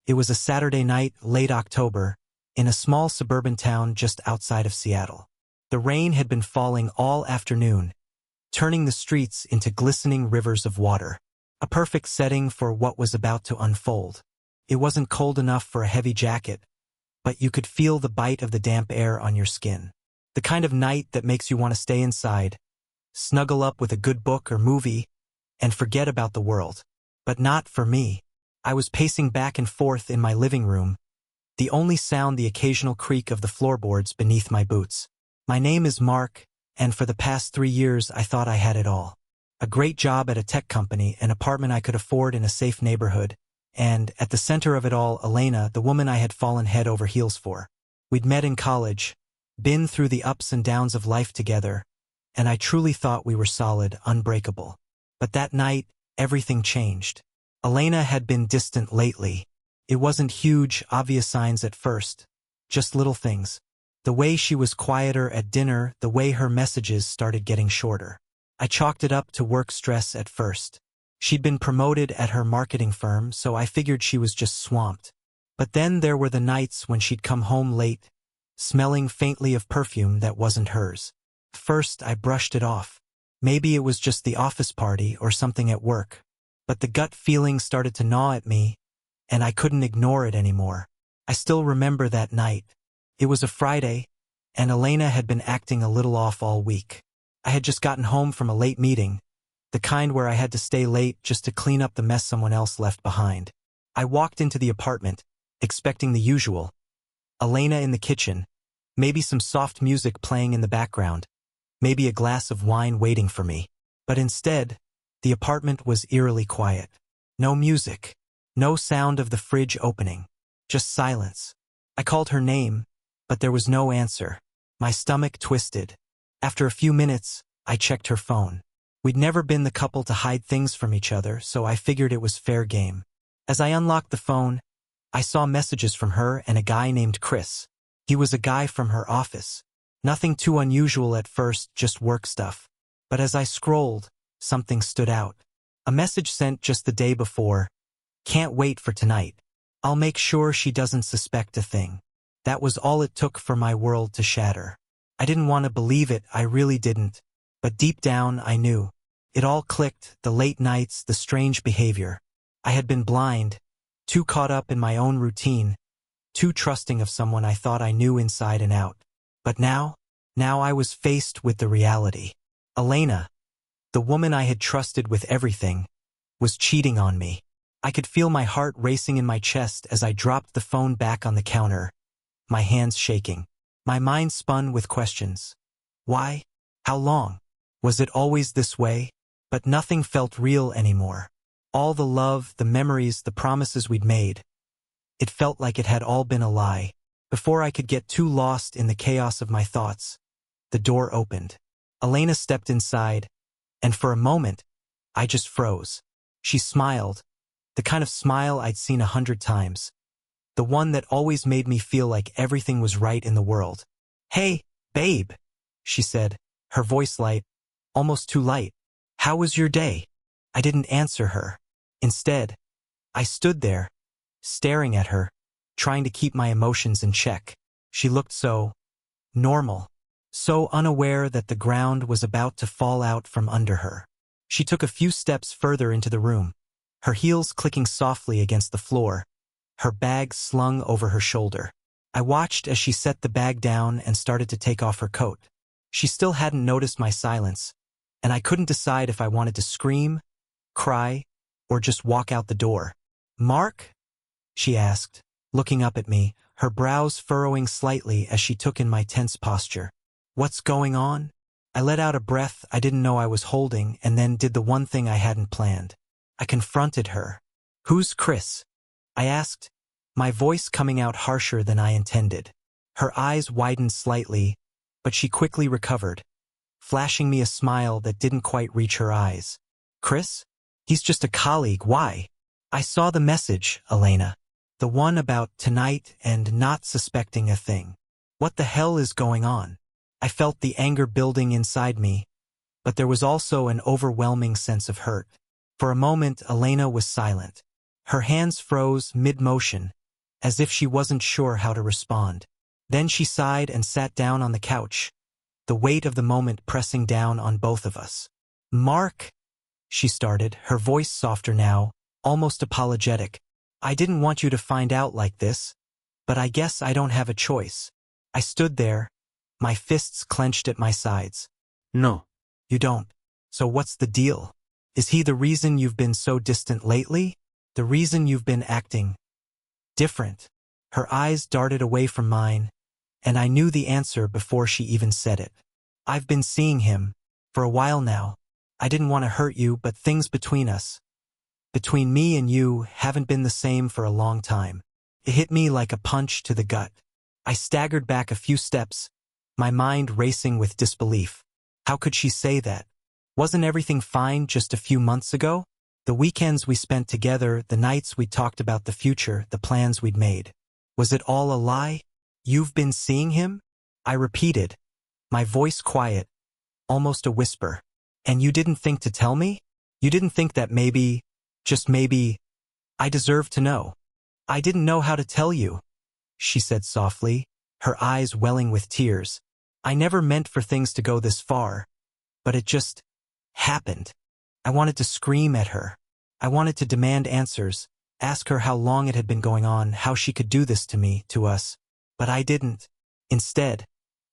It was a Saturday night, late October, in a small suburban town just outside of Seattle. The rain had been falling all afternoon, turning the streets into glistening rivers of water. A perfect setting for what was about to unfold. It wasn't cold enough for a heavy jacket, but you could feel the bite of the damp air on your skin. The kind of night that makes you want to stay inside, snuggle up with a good book or movie, and forget about the world. But not for me. I was pacing back and forth in my living room, the only sound the occasional creak of the floorboards beneath my boots. My name is Mark, and for the past 3 years I thought I had it all. A great job at a tech company, an apartment I could afford in a safe neighborhood, and, at the center of it all, Elena, the woman I had fallen head over heels for. We'd met in college, been through the ups and downs of life together, and I truly thought we were solid, unbreakable. But that night, everything changed. Elena had been distant lately. It wasn't huge, obvious signs at first, just little things. The way she was quieter at dinner, the way her messages started getting shorter. I chalked it up to work stress at first. She'd been promoted at her marketing firm, so I figured she was just swamped. But then there were the nights when she'd come home late, smelling faintly of perfume that wasn't hers. First, I brushed it off. Maybe it was just the office party or something at work. But the gut feeling started to gnaw at me, and I couldn't ignore it anymore. I still remember that night. It was a Friday, and Elena had been acting a little off all week. I had just gotten home from a late meeting, the kind where I had to stay late just to clean up the mess someone else left behind. I walked into the apartment, expecting the usual. Elena in the kitchen, maybe some soft music playing in the background, maybe a glass of wine waiting for me. But instead, the apartment was eerily quiet. No music, no sound of the fridge opening, just silence. I called her name, but there was no answer. My stomach twisted. After a few minutes, I checked her phone. We'd never been the couple to hide things from each other, so I figured it was fair game. As I unlocked the phone, I saw messages from her and a guy named Chris. He was a guy from her office. Nothing too unusual at first, just work stuff. But as I scrolled, something stood out. A message sent just the day before. Can't wait for tonight. I'll make sure she doesn't suspect a thing. That was all it took for my world to shatter. I didn't want to believe it, I really didn't. But deep down, I knew. It all clicked, the late nights, the strange behavior. I had been blind, too caught up in my own routine, too trusting of someone I thought I knew inside and out. But now I was faced with the reality. Elena, the woman I had trusted with everything, was cheating on me. I could feel my heart racing in my chest as I dropped the phone back on the counter, my hands shaking. My mind spun with questions. Why? How long? Was it always this way? But nothing felt real anymore. All the love, the memories, the promises we'd made. It felt like it had all been a lie. Before I could get too lost in the chaos of my thoughts, the door opened. Elena stepped inside, and for a moment, I just froze. She smiled, the kind of smile I'd seen 100 times. The one that always made me feel like everything was right in the world. "Hey, babe," she said, her voice light, almost too light. "How was your day?" I didn't answer her. Instead, I stood there, staring at her, trying to keep my emotions in check. She looked so normal, so unaware that the ground was about to fall out from under her. She took a few steps further into the room, her heels clicking softly against the floor, her bag slung over her shoulder. I watched as she set the bag down and started to take off her coat. She still hadn't noticed my silence, and I couldn't decide if I wanted to scream, cry, or just walk out the door. "Mark?" she asked, looking up at me, her brows furrowing slightly as she took in my tense posture. "What's going on?" I let out a breath I didn't know I was holding and then did the one thing I hadn't planned. I confronted her. "Who's Chris?" I asked, my voice coming out harsher than I intended. Her eyes widened slightly, but she quickly recovered, flashing me a smile that didn't quite reach her eyes. "Chris? He's just a colleague, why?" "I saw the message, Elena. The one about tonight and not suspecting a thing. What the hell is going on?" I felt the anger building inside me, but there was also an overwhelming sense of hurt. For a moment, Elena was silent. Her hands froze mid-motion, as if she wasn't sure how to respond. Then she sighed and sat down on the couch, the weight of the moment pressing down on both of us. "Mark," she started, her voice softer now, almost apologetic. "I didn't want you to find out like this, but I guess I don't have a choice." I stood there, my fists clenched at my sides. No. "You don't. So what's the deal? Is he the reason you've been so distant lately? The reason you've been acting different?" Her eyes darted away from mine, and I knew the answer before she even said it. "I've been seeing him for a while now. I didn't want to hurt you, but things between us, between me and you, haven't been the same for a long time." It hit me like a punch to the gut. I staggered back a few steps, my mind racing with disbelief. How could she say that? Wasn't everything fine just a few months ago? The weekends we spent together, the nights we talked about the future, the plans we'd made. Was it all a lie? "You've been seeing him?" I repeated, my voice quiet, almost a whisper. "And you didn't think to tell me? You didn't think that maybe, just maybe, I deserved to know?" "I didn't know how to tell you," she said softly, her eyes welling with tears. "I never meant for things to go this far, but it just happened." I wanted to scream at her. I wanted to demand answers, ask her how long it had been going on, how she could do this to me, to us. But I didn't. Instead,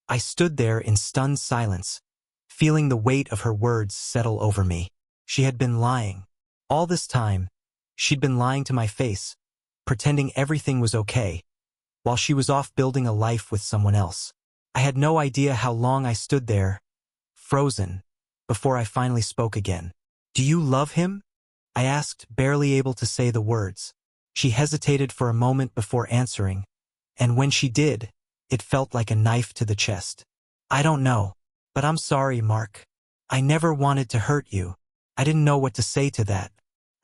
I stood there in stunned silence, feeling the weight of her words settle over me. She had been lying. All this time, she'd been lying to my face, pretending everything was okay, while she was off building a life with someone else. I had no idea how long I stood there, frozen, before I finally spoke again. "Do you love him?" I asked, barely able to say the words. She hesitated for a moment before answering, and when she did, it felt like a knife to the chest. "I don't know, but I'm sorry, Mark. I never wanted to hurt you. I didn't know what to say to that.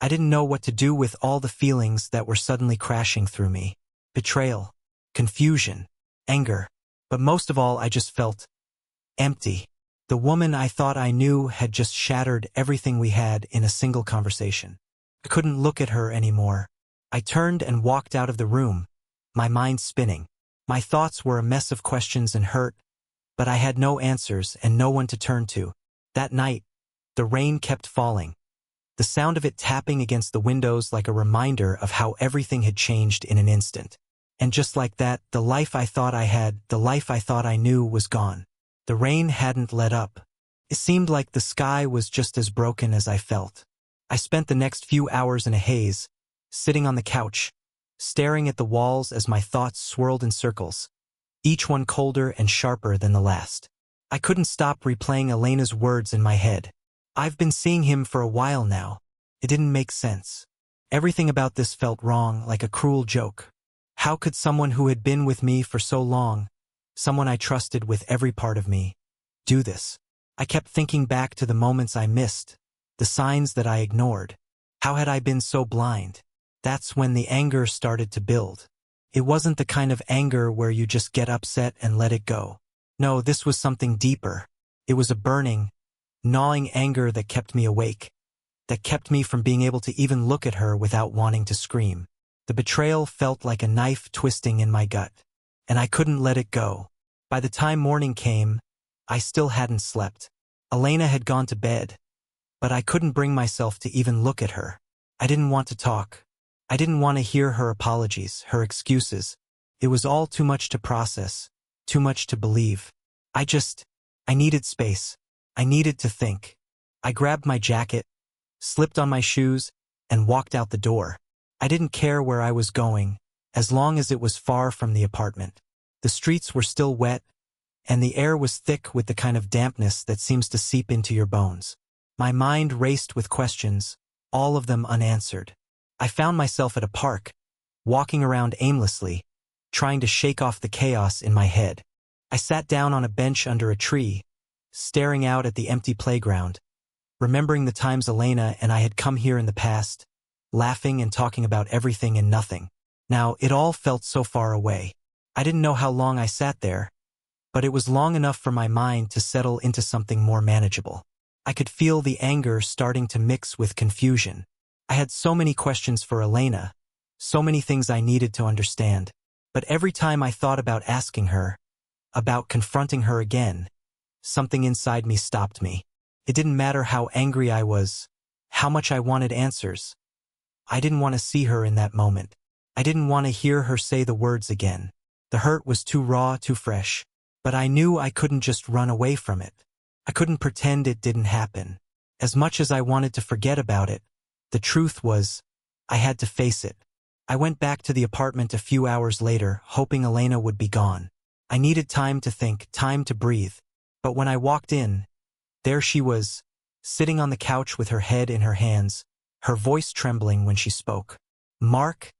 I didn't know what to do with all the feelings that were suddenly crashing through me. Betrayal, confusion, anger, but most of all I just felt empty. The woman I thought I knew had just shattered everything we had in a single conversation. I couldn't look at her anymore. I turned and walked out of the room, my mind spinning. My thoughts were a mess of questions and hurt, but I had no answers and no one to turn to. That night, the rain kept falling, the sound of it tapping against the windows like a reminder of how everything had changed in an instant. And just like that, the life I thought I had, the life I thought I knew, was gone. The rain hadn't let up. It seemed like the sky was just as broken as I felt. I spent the next few hours in a haze, sitting on the couch, staring at the walls as my thoughts swirled in circles, each one colder and sharper than the last. I couldn't stop replaying Elena's words in my head. "I've been seeing him for a while now." It didn't make sense. Everything about this felt wrong, like a cruel joke. How could someone who had been with me for so long, someone I trusted with every part of me, do this? I kept thinking back to the moments I missed, the signs that I ignored. How had I been so blind? That's when the anger started to build. It wasn't the kind of anger where you just get upset and let it go. No, this was something deeper. It was a burning, gnawing anger that kept me awake, that kept me from being able to even look at her without wanting to scream. The betrayal felt like a knife twisting in my gut, and I couldn't let it go. By the time morning came, I still hadn't slept. Elena had gone to bed, but I couldn't bring myself to even look at her. I didn't want to talk. I didn't want to hear her apologies, her excuses. It was all too much to process, too much to believe. I needed space. I needed to think. I grabbed my jacket, slipped on my shoes, and walked out the door. I didn't care where I was going, as long as it was far from the apartment. The streets were still wet, and the air was thick with the kind of dampness that seems to seep into your bones. My mind raced with questions, all of them unanswered. I found myself at a park, walking around aimlessly, trying to shake off the chaos in my head. I sat down on a bench under a tree, staring out at the empty playground, remembering the times Elena and I had come here in the past, laughing and talking about everything and nothing. Now, it all felt so far away. I didn't know how long I sat there, but it was long enough for my mind to settle into something more manageable. I could feel the anger starting to mix with confusion. I had so many questions for Elena, so many things I needed to understand. But every time I thought about asking her, about confronting her again, something inside me stopped me. It didn't matter how angry I was, how much I wanted answers. I didn't want to see her in that moment. I didn't want to hear her say the words again. The hurt was too raw, too fresh. But I knew I couldn't just run away from it. I couldn't pretend it didn't happen. As much as I wanted to forget about it, the truth was, I had to face it. I went back to the apartment a few hours later, hoping Elena would be gone. I needed time to think, time to breathe. But when I walked in, there she was, sitting on the couch with her head in her hands, her voice trembling when she spoke. "Mark,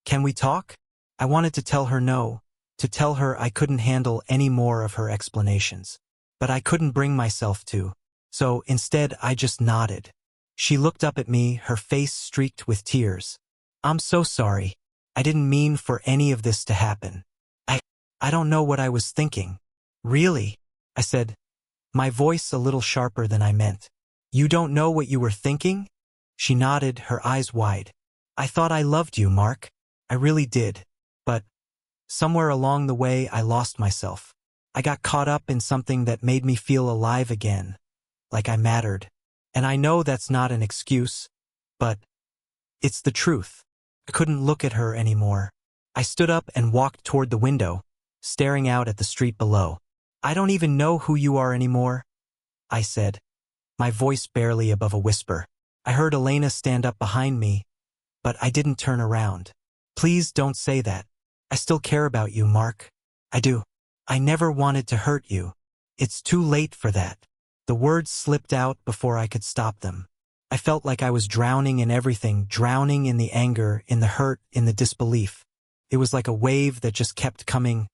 can we talk?" I wanted to tell her no, to tell her I couldn't handle any more of her explanations. But I couldn't bring myself to. So instead I just nodded. She looked up at me, her face streaked with tears. "I'm so sorry. I didn't mean for any of this to happen. I don't know what I was thinking." "Really?" I said, my voice a little sharper than I meant. "You don't know what you were thinking?" She nodded, her eyes wide. "I thought I loved you, Mark. I really did. But somewhere along the way I lost myself. I got caught up in something that made me feel alive again, like I mattered. And I know that's not an excuse, but it's the truth." I couldn't look at her anymore. I stood up and walked toward the window, staring out at the street below. "I don't even know who you are anymore," I said, my voice barely above a whisper. I heard Elena stand up behind me, but I didn't turn around. "Please don't say that. I still care about you, Mark. I do. I never wanted to hurt you. It's too late for that." The words slipped out before I could stop them. I felt like I was drowning in everything, drowning in the anger, in the hurt, in the disbelief. It was like a wave that just kept coming,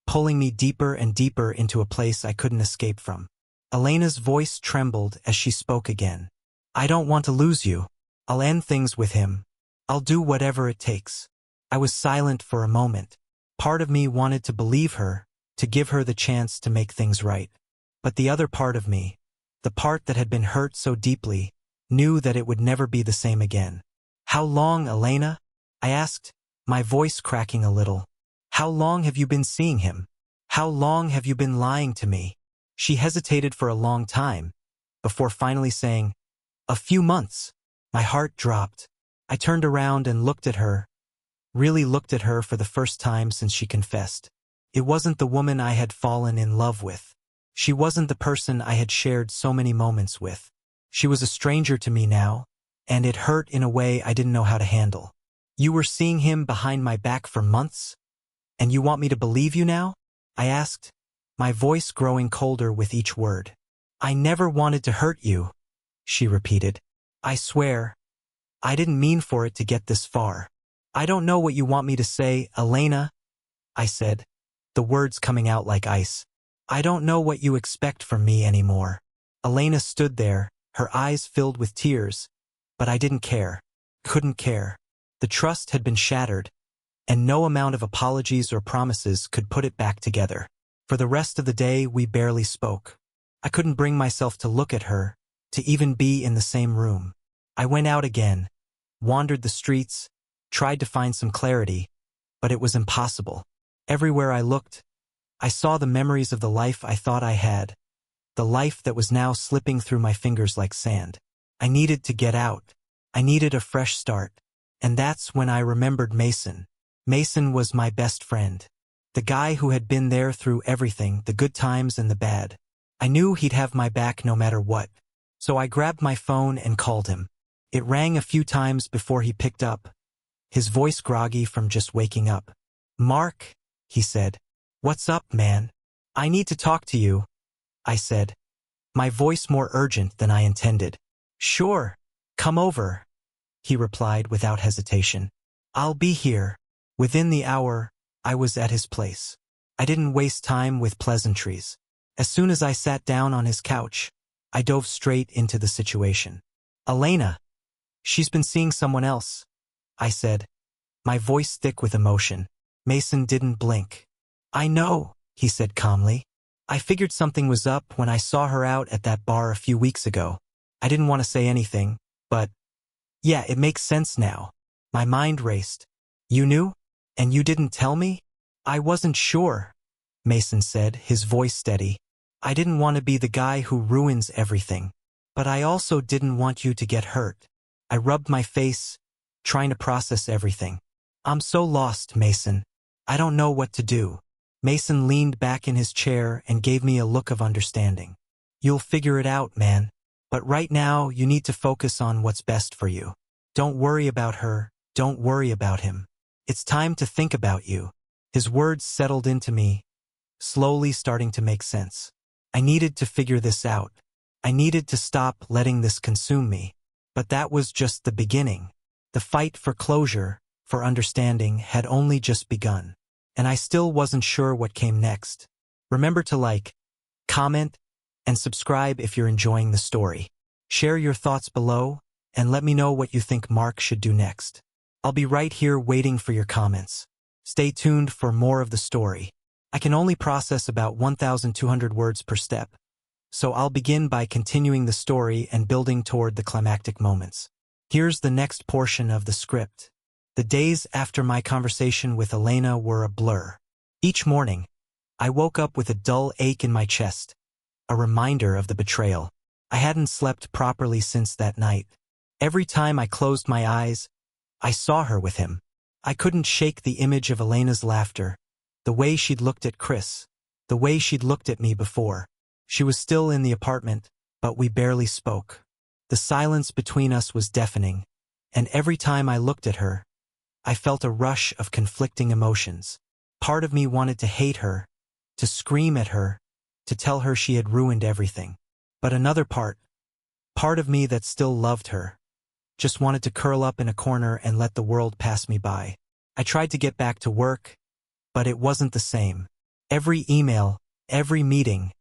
pulling me deeper and deeper into a place I couldn't escape from. Elena's voice trembled as she spoke again. "I don't want to lose you. I'll end things with him. I'll do whatever it takes." I was silent for a moment. Part of me wanted to believe her, to give her the chance to make things right. But the other part of me, the part that had been hurt so deeply, knew that it would never be the same again. "How long, Elena?" I asked, my voice cracking a little. "How long have you been seeing him? How long have you been lying to me?" She hesitated for a long time, before finally saying, "A few months." My heart dropped. I turned around and looked at her, really looked at her for the first time since she confessed. It wasn't the woman I had fallen in love with. She wasn't the person I had shared so many moments with. She was a stranger to me now, and it hurt in a way I didn't know how to handle. "You were seeing him behind my back for months? And you want me to believe you now?" I asked, my voice growing colder with each word. "I never wanted to hurt you," she repeated. "I swear, I didn't mean for it to get this far." "I don't know what you want me to say, Elena," I said, the words coming out like ice. "I don't know what you expect from me anymore." Elena stood there, her eyes filled with tears, but I didn't care, couldn't care. The trust had been shattered, and no amount of apologies or promises could put it back together. For the rest of the day, we barely spoke. I couldn't bring myself to look at her, to even be in the same room. I went out again, wandered the streets, tried to find some clarity, but it was impossible. Everywhere I looked, I saw the memories of the life I thought I had, the life that was now slipping through my fingers like sand. I needed to get out. I needed a fresh start. And that's when I remembered Mason. Mason was my best friend. The guy who had been there through everything, the good times and the bad. I knew he'd have my back no matter what. So I grabbed my phone and called him. It rang a few times before he picked up, his voice groggy from just waking up. "Mark," he said. "What's up, man?" "I need to talk to you," I said, my voice more urgent than I intended. "Sure, come over," he replied without hesitation. "I'll be here." Within the hour, I was at his place. I didn't waste time with pleasantries. As soon as I sat down on his couch, I dove straight into the situation. "Elena, she's been seeing someone else," I said, my voice thick with emotion. Mason didn't blink. "I know," he said calmly. "I figured something was up when I saw her out at that bar a few weeks ago. I didn't want to say anything, but Yeah, it makes sense now. My mind raced. You knew? And you didn't tell me? I wasn't sure, Mason said, his voice steady. I didn't want to be the guy who ruins everything. But I also didn't want you to get hurt. I rubbed my face, trying to process everything. I'm so lost, Mason. I don't know what to do. Mason leaned back in his chair and gave me a look of understanding. You'll figure it out, man. But right now, you need to focus on what's best for you. Don't worry about her. Don't worry about him. It's time to think about you. His words settled into me, slowly starting to make sense. I needed to figure this out. I needed to stop letting this consume me. But that was just the beginning. The fight for closure, for understanding, had only just begun. And I still wasn't sure what came next. Remember to like, comment, and subscribe if you're enjoying the story. Share your thoughts below, and let me know what you think Mark should do next. I'll be right here waiting for your comments. Stay tuned for more of the story. I can only process about 1,200 words per step, so I'll begin by continuing the story and building toward the climactic moments. Here's the next portion of the script. The days after my conversation with Elena were a blur. Each morning, I woke up with a dull ache in my chest, a reminder of the betrayal. I hadn't slept properly since that night. Every time I closed my eyes, I saw her with him. I couldn't shake the image of Elena's laughter, the way she'd looked at Chris, the way she'd looked at me before. She was still in the apartment, but we barely spoke. The silence between us was deafening, and every time I looked at her, I felt a rush of conflicting emotions. Part of me wanted to hate her, to scream at her, to tell her she had ruined everything. But another part of me that still loved her, just wanted to curl up in a corner and let the world pass me by. I tried to get back to work, but it wasn't the same. Every email, every meeting,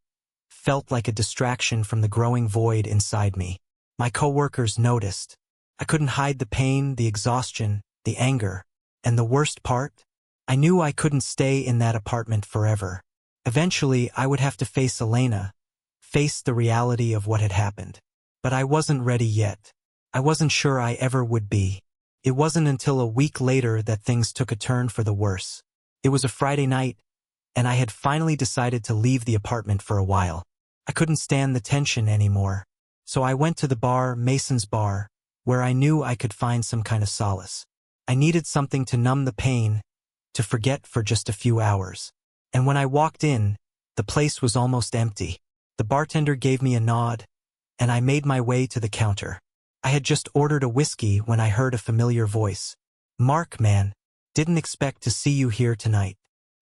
felt like a distraction from the growing void inside me. My coworkers noticed. I couldn't hide the pain, the exhaustion, the anger. And the worst part? I knew I couldn't stay in that apartment forever. Eventually, I would have to face Elena, face the reality of what had happened. But I wasn't ready yet. I wasn't sure I ever would be. It wasn't until a week later that things took a turn for the worse. It was a Friday night, and I had finally decided to leave the apartment for a while. I couldn't stand the tension anymore. So I went to the bar, Mason's bar, where I knew I could find some kind of solace. I needed something to numb the pain, to forget for just a few hours. And when I walked in, the place was almost empty. The bartender gave me a nod, and I made my way to the counter. I had just ordered a whiskey when I heard a familiar voice. Mark, man, didn't expect to see you here tonight.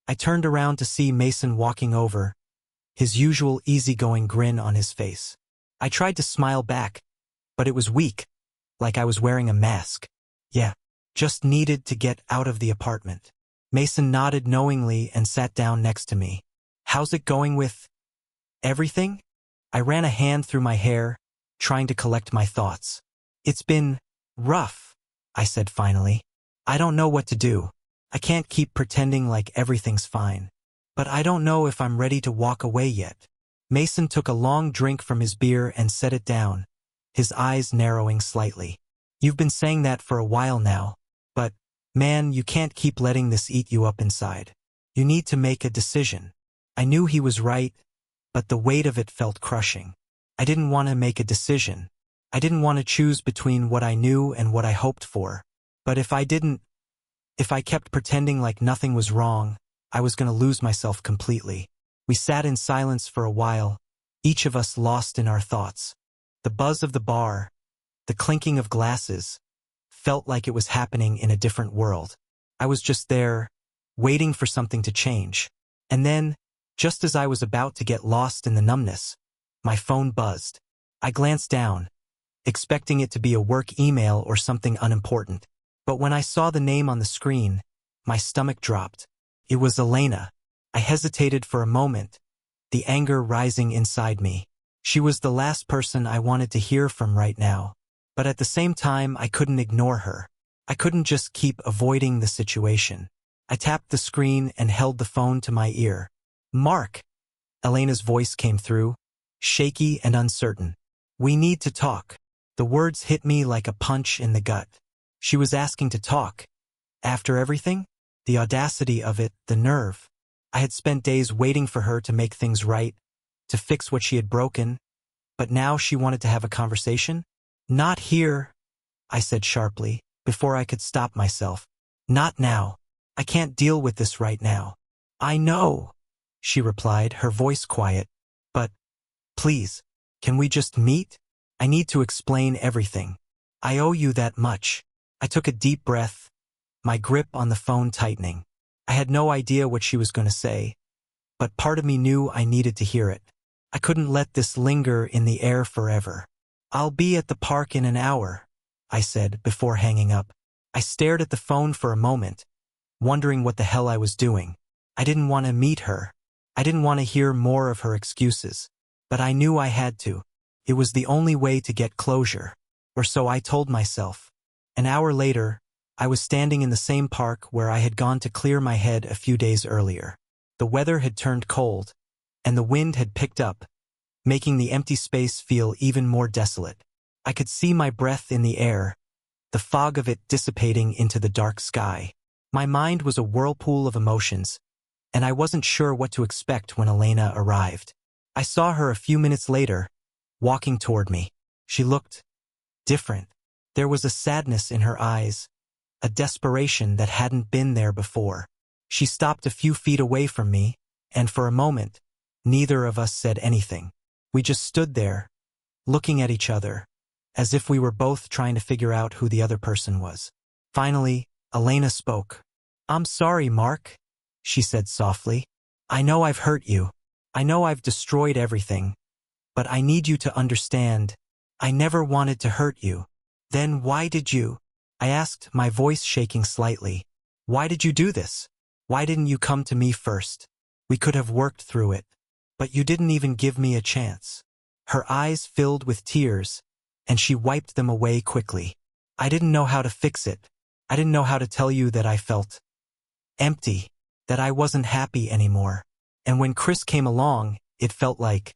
I turned around to see Mason walking over, his usual easygoing grin on his face. I tried to smile back, but it was weak, like I was wearing a mask. Yeah, just needed to get out of the apartment. Mason nodded knowingly and sat down next to me. How's it going with everything? I ran a hand through my hair, trying to collect my thoughts. It's been rough, I said finally. I don't know what to do. I can't keep pretending like everything's fine. But I don't know if I'm ready to walk away yet. Mason took a long drink from his beer and set it down, his eyes narrowing slightly. You've been saying that for a while now, but, man, you can't keep letting this eat you up inside. You need to make a decision. I knew he was right, but the weight of it felt crushing. I didn't want to make a decision. I didn't want to choose between what I knew and what I hoped for. But if I kept pretending like nothing was wrong, I was going to lose myself completely. We sat in silence for a while, each of us lost in our thoughts. The buzz of the bar, the clinking of glasses, felt like it was happening in a different world. I was just there, waiting for something to change. And then, just as I was about to get lost in the numbness, my phone buzzed. I glanced down, expecting it to be a work email or something unimportant. But when I saw the name on the screen, my stomach dropped. It was Elena. I hesitated for a moment, the anger rising inside me. She was the last person I wanted to hear from right now. But at the same time, I couldn't ignore her. I couldn't just keep avoiding the situation. I tapped the screen and held the phone to my ear. Mark, Elena's voice came through, shaky and uncertain. We need to talk. The words hit me like a punch in the gut. She was asking to talk. After everything? The audacity of it, the nerve. I had spent days waiting for her to make things right, to fix what she had broken, but now she wanted to have a conversation? Not here, I said sharply, before I could stop myself. Not now. I can't deal with this right now. I know, she replied, her voice quiet. But, please, can we just meet? I need to explain everything. I owe you that much. I took a deep breath, my grip on the phone tightening. I had no idea what she was going to say, but part of me knew I needed to hear it. I couldn't let this linger in the air forever. I'll be at the park in an hour, I said before hanging up. I stared at the phone for a moment, wondering what the hell I was doing. I didn't want to meet her. I didn't want to hear more of her excuses, but I knew I had to. It was the only way to get closure, or so I told myself. An hour later, I was standing in the same park where I had gone to clear my head a few days earlier. The weather had turned cold, and the wind had picked up, making the empty space feel even more desolate. I could see my breath in the air, the fog of it dissipating into the dark sky. My mind was a whirlpool of emotions, and I wasn't sure what to expect when Elena arrived. I saw her a few minutes later, walking toward me. She looked different. There was a sadness in her eyes, a desperation that hadn't been there before. She stopped a few feet away from me, and for a moment, neither of us said anything. We just stood there, looking at each other, as if we were both trying to figure out who the other person was. Finally, Elena spoke. "I'm sorry, Mark," she said softly. "I know I've hurt you. I know I've destroyed everything. But I need you to understand, I never wanted to hurt you." "Then why did you?" I asked, my voice shaking slightly. "Why did you do this? Why didn't you come to me first? We could have worked through it. But you didn't even give me a chance." Her eyes filled with tears, and she wiped them away quickly. "I didn't know how to fix it. I didn't know how to tell you that I felt empty, that I wasn't happy anymore. And when Chris came along, it felt like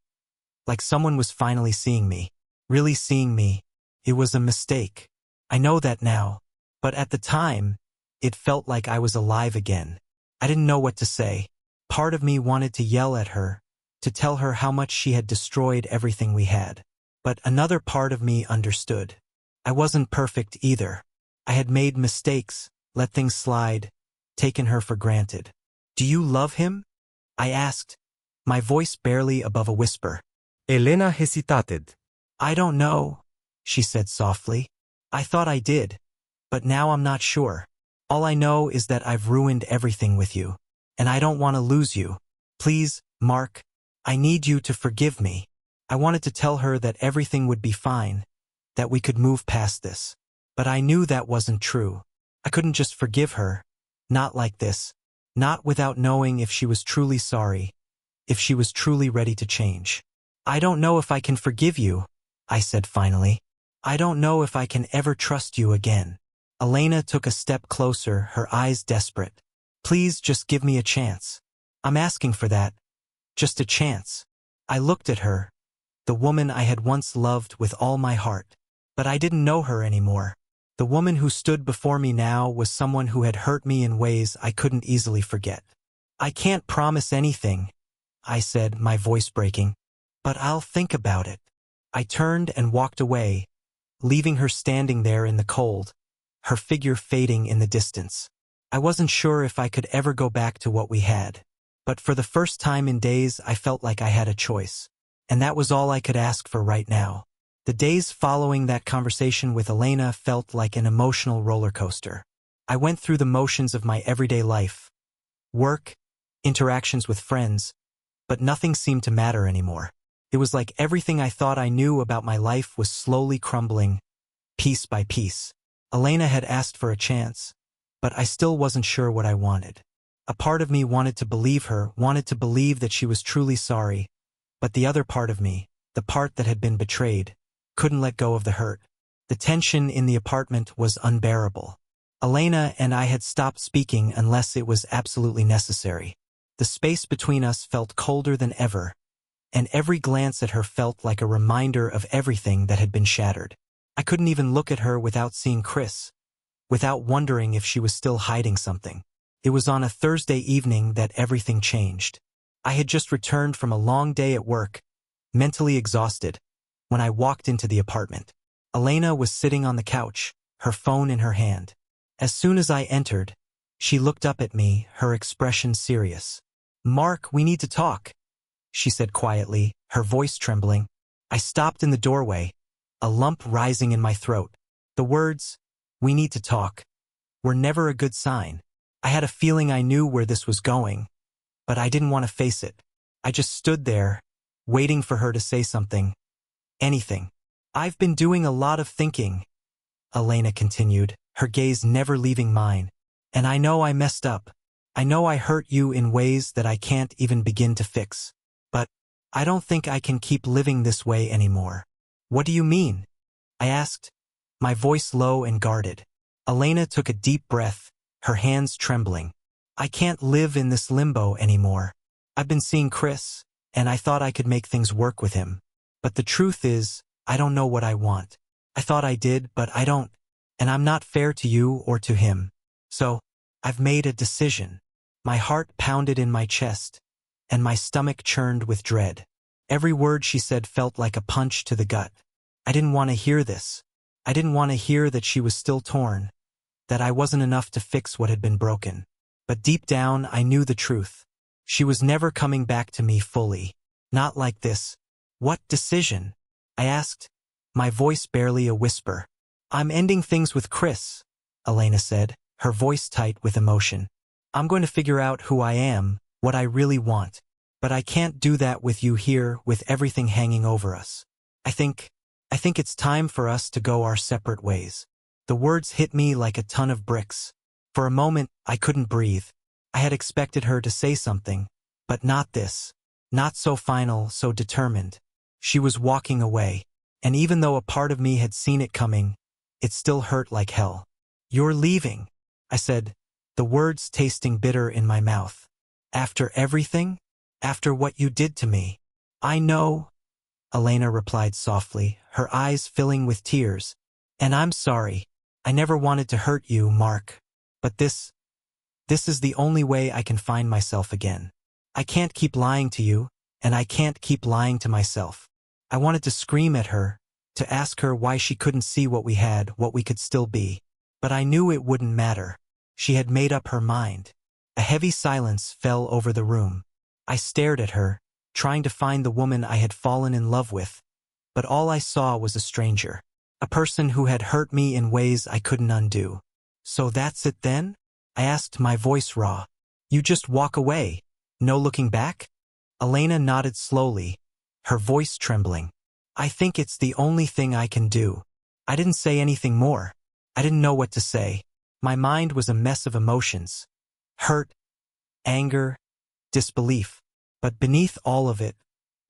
someone was finally seeing me, really seeing me. It was a mistake. I know that now, but at the time, it felt like I was alive again. I didn't know what to say. Part of me wanted to yell at her, to tell her how much she had destroyed everything we had. But another part of me understood. I wasn't perfect either. I had made mistakes, let things slide, taken her for granted. "Do you love him?" I asked, my voice barely above a whisper. Elena hesitated. "I don't know," she said softly. "I thought I did, but now I'm not sure. All I know is that I've ruined everything with you, and I don't want to lose you. Please, Mark, I need you to forgive me." I wanted to tell her that everything would be fine, that we could move past this. But I knew that wasn't true. I couldn't just forgive her, not like this, not without knowing if she was truly sorry, if she was truly ready to change. "I don't know if I can forgive you," I said finally. "I don't know if I can ever trust you again." Elena took a step closer, her eyes desperate. "Please just give me a chance. I'm asking for that. Just a chance." I looked at her, the woman I had once loved with all my heart. But I didn't know her anymore. The woman who stood before me now was someone who had hurt me in ways I couldn't easily forget. "I can't promise anything," I said, my voice breaking, "but I'll think about it." I turned and walked away, leaving her standing there in the cold, her figure fading in the distance. I wasn't sure if I could ever go back to what we had, but for the first time in days I felt like I had a choice, and that was all I could ask for right now. The days following that conversation with Elena felt like an emotional roller coaster. I went through the motions of my everyday life, work, interactions with friends, but nothing seemed to matter anymore. It was like everything I thought I knew about my life was slowly crumbling, piece by piece. Elena had asked for a chance, but I still wasn't sure what I wanted. A part of me wanted to believe her, wanted to believe that she was truly sorry, but the other part of me, the part that had been betrayed, couldn't let go of the hurt. The tension in the apartment was unbearable. Elena and I had stopped speaking unless it was absolutely necessary. The space between us felt colder than ever, and every glance at her felt like a reminder of everything that had been shattered. I couldn't even look at her without seeing Chris, without wondering if she was still hiding something. It was on a Thursday evening that everything changed. I had just returned from a long day at work, mentally exhausted, when I walked into the apartment. Elena was sitting on the couch, her phone in her hand. As soon as I entered, she looked up at me, her expression serious. "Mark, we need to talk," she said quietly, her voice trembling. I stopped in the doorway, a lump rising in my throat. The words, "we need to talk," were never a good sign. I had a feeling I knew where this was going, but I didn't want to face it. I just stood there, waiting for her to say something. Anything. "I've been doing a lot of thinking," Elena continued, her gaze never leaving mine. "And I know I messed up. I know I hurt you in ways that I can't even begin to fix. But I don't think I can keep living this way anymore." "What do you mean?" I asked, my voice low and guarded. Elena took a deep breath, her hands trembling. "I can't live in this limbo anymore. I've been seeing Chris, and I thought I could make things work with him. But the truth is, I don't know what I want. I thought I did, but I don't. And I'm not fair to you or to him. So, I've made a decision." My heart pounded in my chest, and my stomach churned with dread. Every word she said felt like a punch to the gut. I didn't want to hear this. I didn't want to hear that she was still torn, that I wasn't enough to fix what had been broken. But deep down, I knew the truth. She was never coming back to me fully. Not like this. "What decision?" I asked, my voice barely a whisper. "I'm ending things with Chris," Elena said, her voice tight with emotion. "I'm going to figure out who I am, what I really want. But I can't do that with you here, with everything hanging over us. I think it's time for us to go our separate ways." The words hit me like a ton of bricks. For a moment, I couldn't breathe. I had expected her to say something, but not this. Not so final, so determined. She was walking away, and even though a part of me had seen it coming, it still hurt like hell. "You're leaving," I said, the words tasting bitter in my mouth. "After everything? After what you did to me?" "I know," Elena replied softly, her eyes filling with tears. "And I'm sorry. I never wanted to hurt you, Mark. But this is the only way I can find myself again. I can't keep lying to you, and I can't keep lying to myself." I wanted to scream at her, to ask her why she couldn't see what we had, what we could still be. But I knew it wouldn't matter. She had made up her mind. A heavy silence fell over the room. I stared at her, trying to find the woman I had fallen in love with, but all I saw was a stranger. A person who had hurt me in ways I couldn't undo. "So that's it then?" I asked, my voice raw. "You just walk away? No looking back?" Elena nodded slowly, her voice trembling. "I think it's the only thing I can do." I didn't say anything more. I didn't know what to say. My mind was a mess of emotions. Hurt, anger, disbelief. But beneath all of it,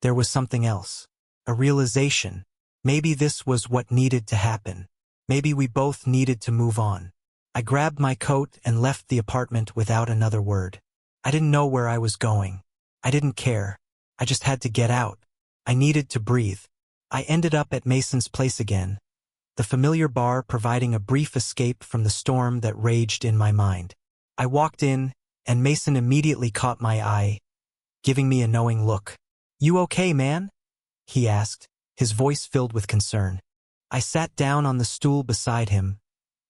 there was something else. A realization. Maybe this was what needed to happen. Maybe we both needed to move on. I grabbed my coat and left the apartment without another word. I didn't know where I was going. I didn't care. I just had to get out. I needed to breathe. I ended up at Mason's place again, the familiar bar providing a brief escape from the storm that raged in my mind. I walked in, and Mason immediately caught my eye, giving me a knowing look. "You okay, man?" he asked, his voice filled with concern. I sat down on the stool beside him,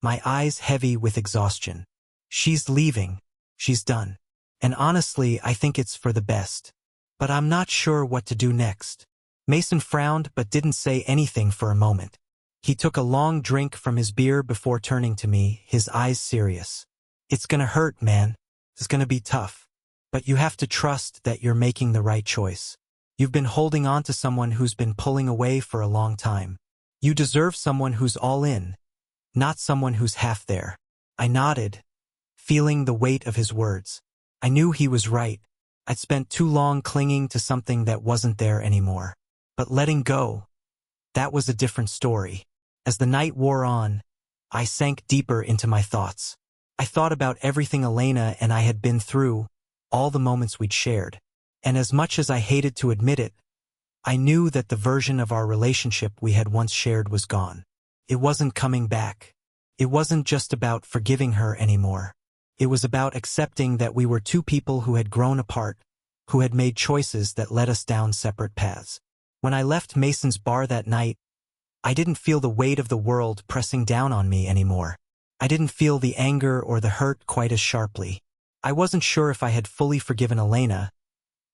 my eyes heavy with exhaustion. "She's leaving. She's done. And honestly, I think it's for the best. But I'm not sure what to do next." Mason frowned but didn't say anything for a moment. He took a long drink from his beer before turning to me, his eyes serious. "It's gonna hurt, man. It's gonna be tough. But you have to trust that you're making the right choice. You've been holding on to someone who's been pulling away for a long time. You deserve someone who's all in, not someone who's half there." I nodded, feeling the weight of his words. I knew he was right. I'd spent too long clinging to something that wasn't there anymore. But letting go, that was a different story. As the night wore on, I sank deeper into my thoughts. I thought about everything Elena and I had been through, all the moments we'd shared. And as much as I hated to admit it, I knew that the version of our relationship we had once shared was gone. It wasn't coming back. It wasn't just about forgiving her anymore. It was about accepting that we were two people who had grown apart, who had made choices that led us down separate paths. When I left Mason's bar that night, I didn't feel the weight of the world pressing down on me anymore. I didn't feel the anger or the hurt quite as sharply. I wasn't sure if I had fully forgiven Elena,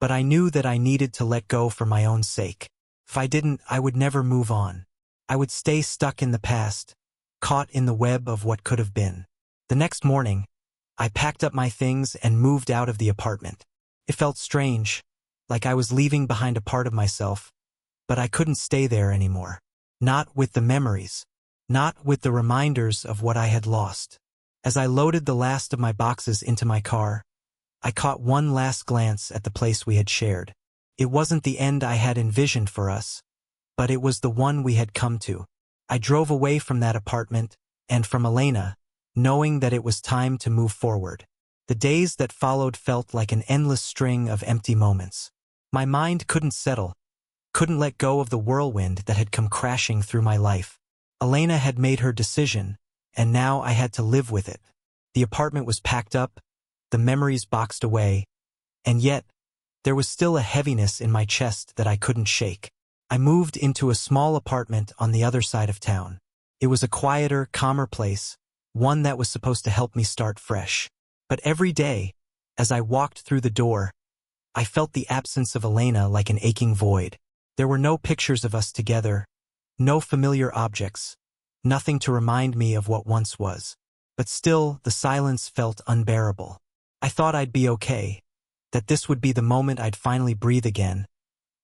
but I knew that I needed to let go for my own sake. If I didn't, I would never move on. I would stay stuck in the past, caught in the web of what could have been. The next morning, I packed up my things and moved out of the apartment. It felt strange, like I was leaving behind a part of myself, but I couldn't stay there anymore. Not with the memories, not with the reminders of what I had lost. As I loaded the last of my boxes into my car, I caught one last glance at the place we had shared. It wasn't the end I had envisioned for us, but it was the one we had come to. I drove away from that apartment, and from Elena, knowing that it was time to move forward. The days that followed felt like an endless string of empty moments. My mind couldn't settle, couldn't let go of the whirlwind that had come crashing through my life. Elena had made her decision, and now I had to live with it. The apartment was packed up, the memories boxed away, and yet, there was still a heaviness in my chest that I couldn't shake. I moved into a small apartment on the other side of town. It was a quieter, calmer place, one that was supposed to help me start fresh. But every day, as I walked through the door, I felt the absence of Elena like an aching void. There were no pictures of us together, no familiar objects, nothing to remind me of what once was. But still, the silence felt unbearable. I thought I'd be okay, that this would be the moment I'd finally breathe again.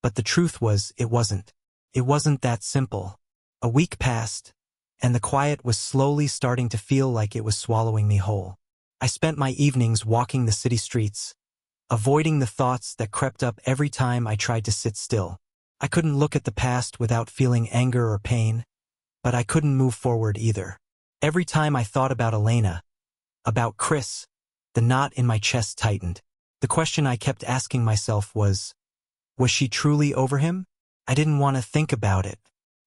But the truth was, it wasn't. It wasn't that simple. A week passed, and the quiet was slowly starting to feel like it was swallowing me whole. I spent my evenings walking the city streets, avoiding the thoughts that crept up every time I tried to sit still. I couldn't look at the past without feeling anger or pain, but I couldn't move forward either. Every time I thought about Elena, about Chris, the knot in my chest tightened. The question I kept asking myself was she truly over him? I didn't want to think about it.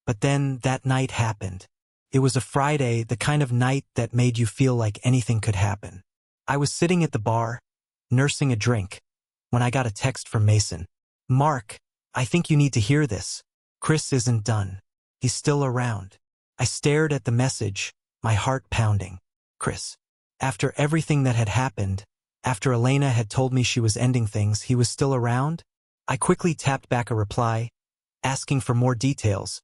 But then that night happened. It was a Friday, the kind of night that made you feel like anything could happen. I was sitting at the bar, nursing a drink, when I got a text from Mason. "Mark, I think you need to hear this. Chris isn't done. He's still around." I stared at the message, my heart pounding. Chris. After everything that had happened, after Elena had told me she was ending things, he was still around? I quickly tapped back a reply, asking for more details,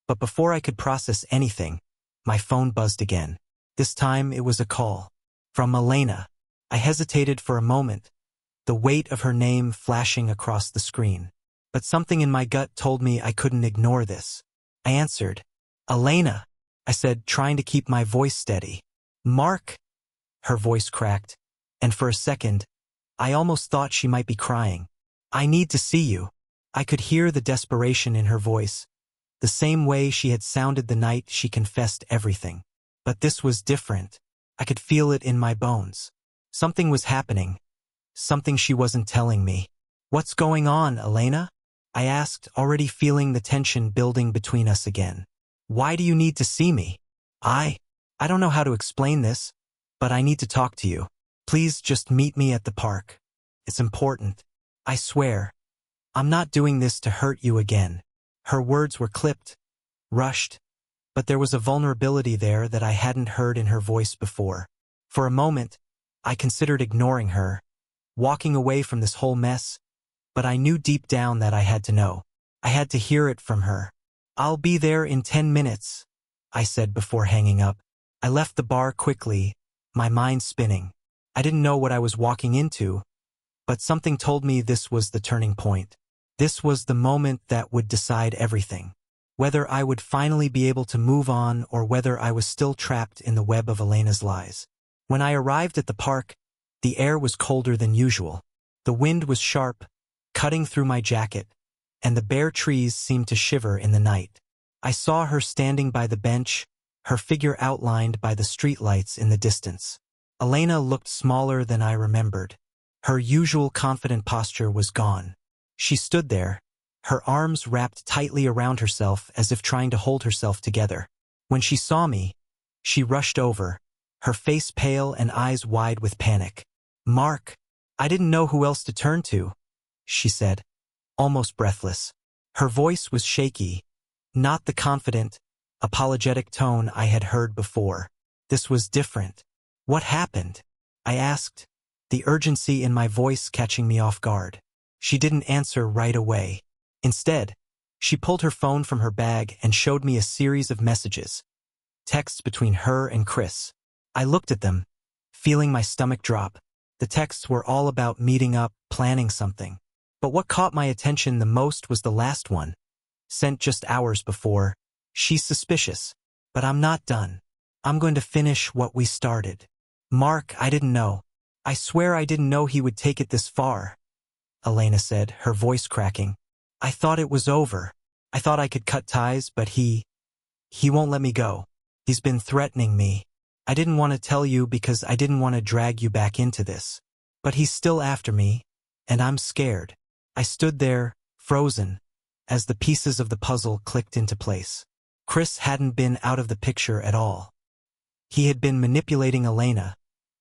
but before I could process anything, my phone buzzed again. This time it was a call. From Elena. I hesitated for a moment, the weight of her name flashing across the screen. But something in my gut told me I couldn't ignore this. I answered. "Elena," I said, trying to keep my voice steady. "Mark." Her voice cracked, and for a second, I almost thought she might be crying. "I need to see you." I could hear the desperation in her voice, the same way she had sounded the night she confessed everything. But this was different. I could feel it in my bones. Something was happening, something she wasn't telling me. "What's going on, Elena?" I asked, already feeling the tension building between us again. "Why do you need to see me?" I don't know how to explain this, but I need to talk to you. Please just meet me at the park. It's important. I swear. I'm not doing this to hurt you again." Her words were clipped, rushed, but there was a vulnerability there that I hadn't heard in her voice before. For a moment, I considered ignoring her, walking away from this whole mess, but I knew deep down that I had to know. I had to hear it from her. "I'll be there in 10 minutes, I said before hanging up. I left the bar quickly, my mind spinning. I didn't know what I was walking into, but something told me this was the turning point. This was the moment that would decide everything. Whether I would finally be able to move on or whether I was still trapped in the web of Elena's lies. When I arrived at the park, the air was colder than usual. The wind was sharp, cutting through my jacket, and the bare trees seemed to shiver in the night. I saw her standing by the bench, her figure outlined by the streetlights in the distance. Elena looked smaller than I remembered. Her usual confident posture was gone. She stood there, her arms wrapped tightly around herself as if trying to hold herself together. When she saw me, she rushed over, her face pale and eyes wide with panic. "Mark, I didn't know who else to turn to," she said, almost breathless. Her voice was shaky, not the confident, apologetic tone I had heard before. This was different. "What happened?" I asked, the urgency in my voice catching me off guard. She didn't answer right away. Instead, she pulled her phone from her bag and showed me a series of messages, texts between her and Chris. I looked at them, feeling my stomach drop. The texts were all about meeting up, planning something. But what caught my attention the most was the last one, sent just hours before. "She's suspicious, but I'm not done. I'm going to finish what we started. Mark, I didn't know. I swear I didn't know he would take it this far," Elena said, her voice cracking. "I thought it was over. I thought I could cut ties, but he won't let me go. He's been threatening me. I didn't want to tell you because I didn't want to drag you back into this. But he's still after me, and I'm scared." I stood there, frozen, as the pieces of the puzzle clicked into place. Chris hadn't been out of the picture at all. He had been manipulating Elena,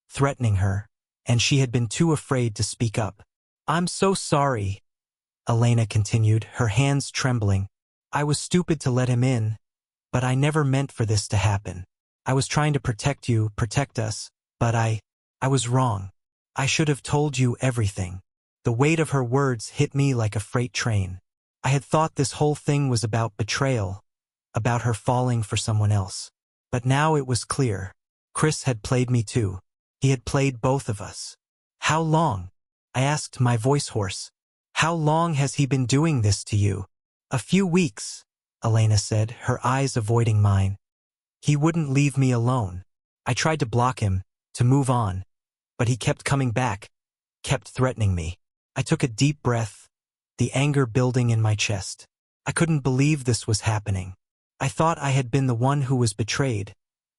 threatening her, and she had been too afraid to speak up. "I'm so sorry," Elena continued, her hands trembling. "I was stupid to let him in, but I never meant for this to happen. I was trying to protect you, protect us, but I was wrong. I should have told you everything." The weight of her words hit me like a freight train. I had thought this whole thing was about betrayal, about her falling for someone else. But now it was clear. Chris had played me too. He had played both of us. "How long?" I asked, my voice hoarse. "How long has he been doing this to you?" "A few weeks," Elena said, her eyes avoiding mine. "He wouldn't leave me alone. I tried to block him, to move on, but he kept coming back, kept threatening me." I took a deep breath, the anger building in my chest. I couldn't believe this was happening. I thought I had been the one who was betrayed,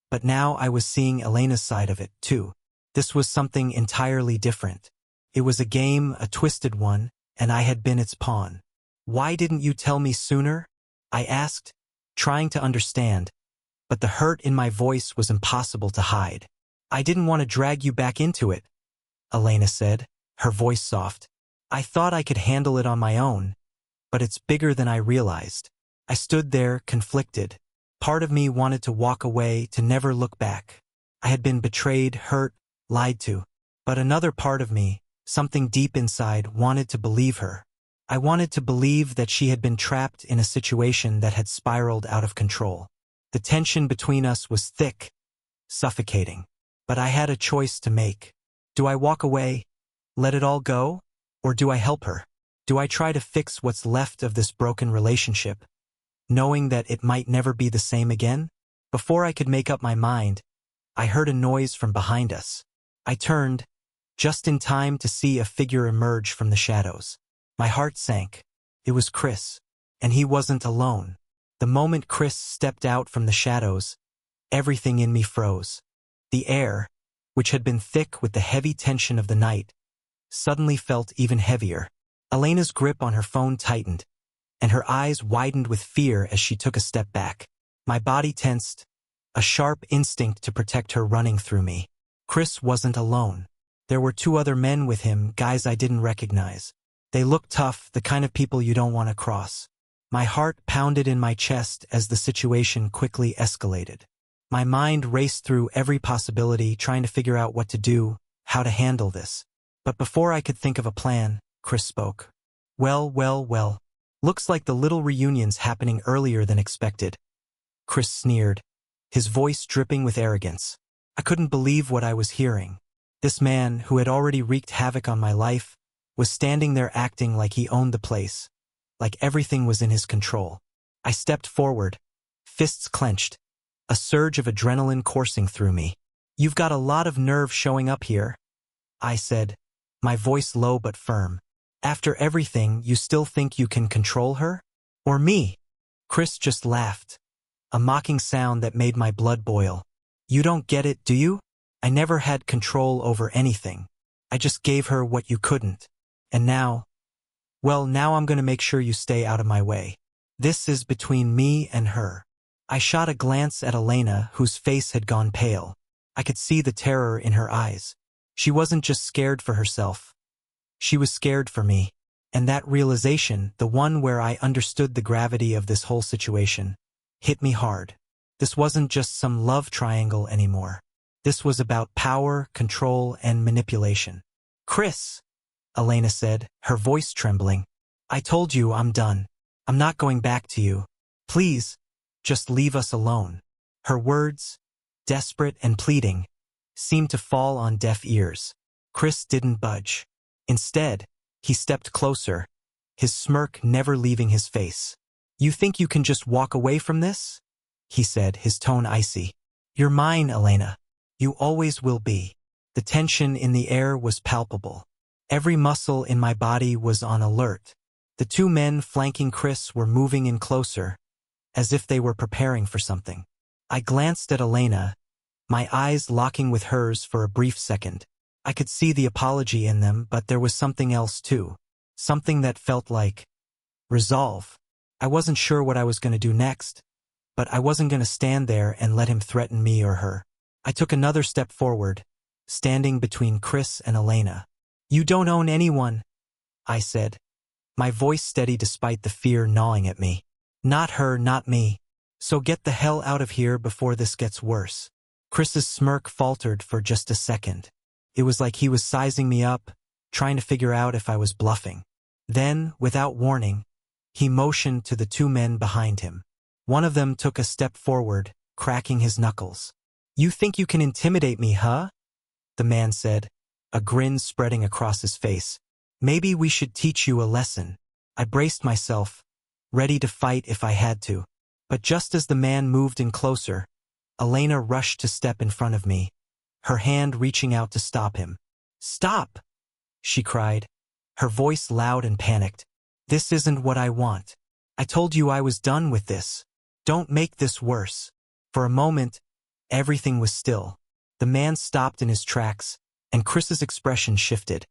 but now I was seeing Elena's side of it, too. This was something entirely different. It was a game, a twisted one, and I had been its pawn. "Why didn't you tell me sooner?" I asked, trying to understand, but the hurt in my voice was impossible to hide. "I didn't want to drag you back into it," Elena said, her voice soft. "I thought I could handle it on my own, but it's bigger than I realized." I stood there, conflicted. Part of me wanted to walk away, to never look back. I had been betrayed, hurt, lied to. But another part of me, something deep inside, wanted to believe her. I wanted to believe that she had been trapped in a situation that had spiraled out of control. The tension between us was thick, suffocating. But I had a choice to make. Do I walk away, let it all go? Or do I help her? Do I try to fix what's left of this broken relationship, knowing that it might never be the same again? Before I could make up my mind, I heard a noise from behind us. I turned, just in time to see a figure emerge from the shadows. My heart sank. It was Chris, and he wasn't alone. The moment Chris stepped out from the shadows, everything in me froze. The air, which had been thick with the heavy tension of the night, suddenly felt even heavier. Elena's grip on her phone tightened, and her eyes widened with fear as she took a step back. My body tensed, a sharp instinct to protect her running through me. Chris wasn't alone. There were two other men with him, guys I didn't recognize. They looked tough, the kind of people you don't want to cross. My heart pounded in my chest as the situation quickly escalated. My mind raced through every possibility, trying to figure out what to do, how to handle this. But before I could think of a plan, Chris spoke. Well. Looks like the little reunion's happening earlier than expected." Chris sneered, his voice dripping with arrogance. I couldn't believe what I was hearing. This man, who had already wreaked havoc on my life, was standing there acting like he owned the place, like everything was in his control. I stepped forward, fists clenched, a surge of adrenaline coursing through me. "You've got a lot of nerve showing up here," I said, my voice low but firm. "After everything, you still think you can control her? Or me?" Chris just laughed, a mocking sound that made my blood boil. "You don't get it, do you? I never had control over anything. I just gave her what you couldn't. And now, well, now I'm going to make sure you stay out of my way. This is between me and her." I shot a glance at Elena, whose face had gone pale. I could see the terror in her eyes. She wasn't just scared for herself. She was scared for me. And that realization, the one where I understood the gravity of this whole situation, hit me hard. This wasn't just some love triangle anymore. This was about power, control, and manipulation. "Chris," Elena said, her voice trembling. "I told you I'm done. I'm not going back to you. Please, just leave us alone." Her words, desperate and pleading, seemed to fall on deaf ears. Chris didn't budge. Instead, he stepped closer, his smirk never leaving his face. "You think you can just walk away from this?" he said, his tone icy. "You're mine, Elena. You always will be." The tension in the air was palpable. Every muscle in my body was on alert. The two men flanking Chris were moving in closer, as if they were preparing for something. I glanced at Elena, my eyes locking with hers for a brief second. I could see the apology in them, but there was something else too. Something that felt like resolve. I wasn't sure what I was going to do next, but I wasn't going to stand there and let him threaten me or her. I took another step forward, standing between Chris and Elena. "You don't own anyone," I said, my voice steady despite the fear gnawing at me. "Not her, not me. So get the hell out of here before this gets worse." Chris's smirk faltered for just a second. It was like he was sizing me up, trying to figure out if I was bluffing. Then, without warning, he motioned to the two men behind him. One of them took a step forward, cracking his knuckles. "You think you can intimidate me, huh?" the man said, a grin spreading across his face. "Maybe we should teach you a lesson." I braced myself, ready to fight if I had to. But just as the man moved in closer, Elena rushed to step in front of me, her hand reaching out to stop him. "Stop!" she cried, her voice loud and panicked. "This isn't what I want. I told you I was done with this. Don't make this worse." For a moment, everything was still. The man stopped in his tracks, and Chris's expression shifted.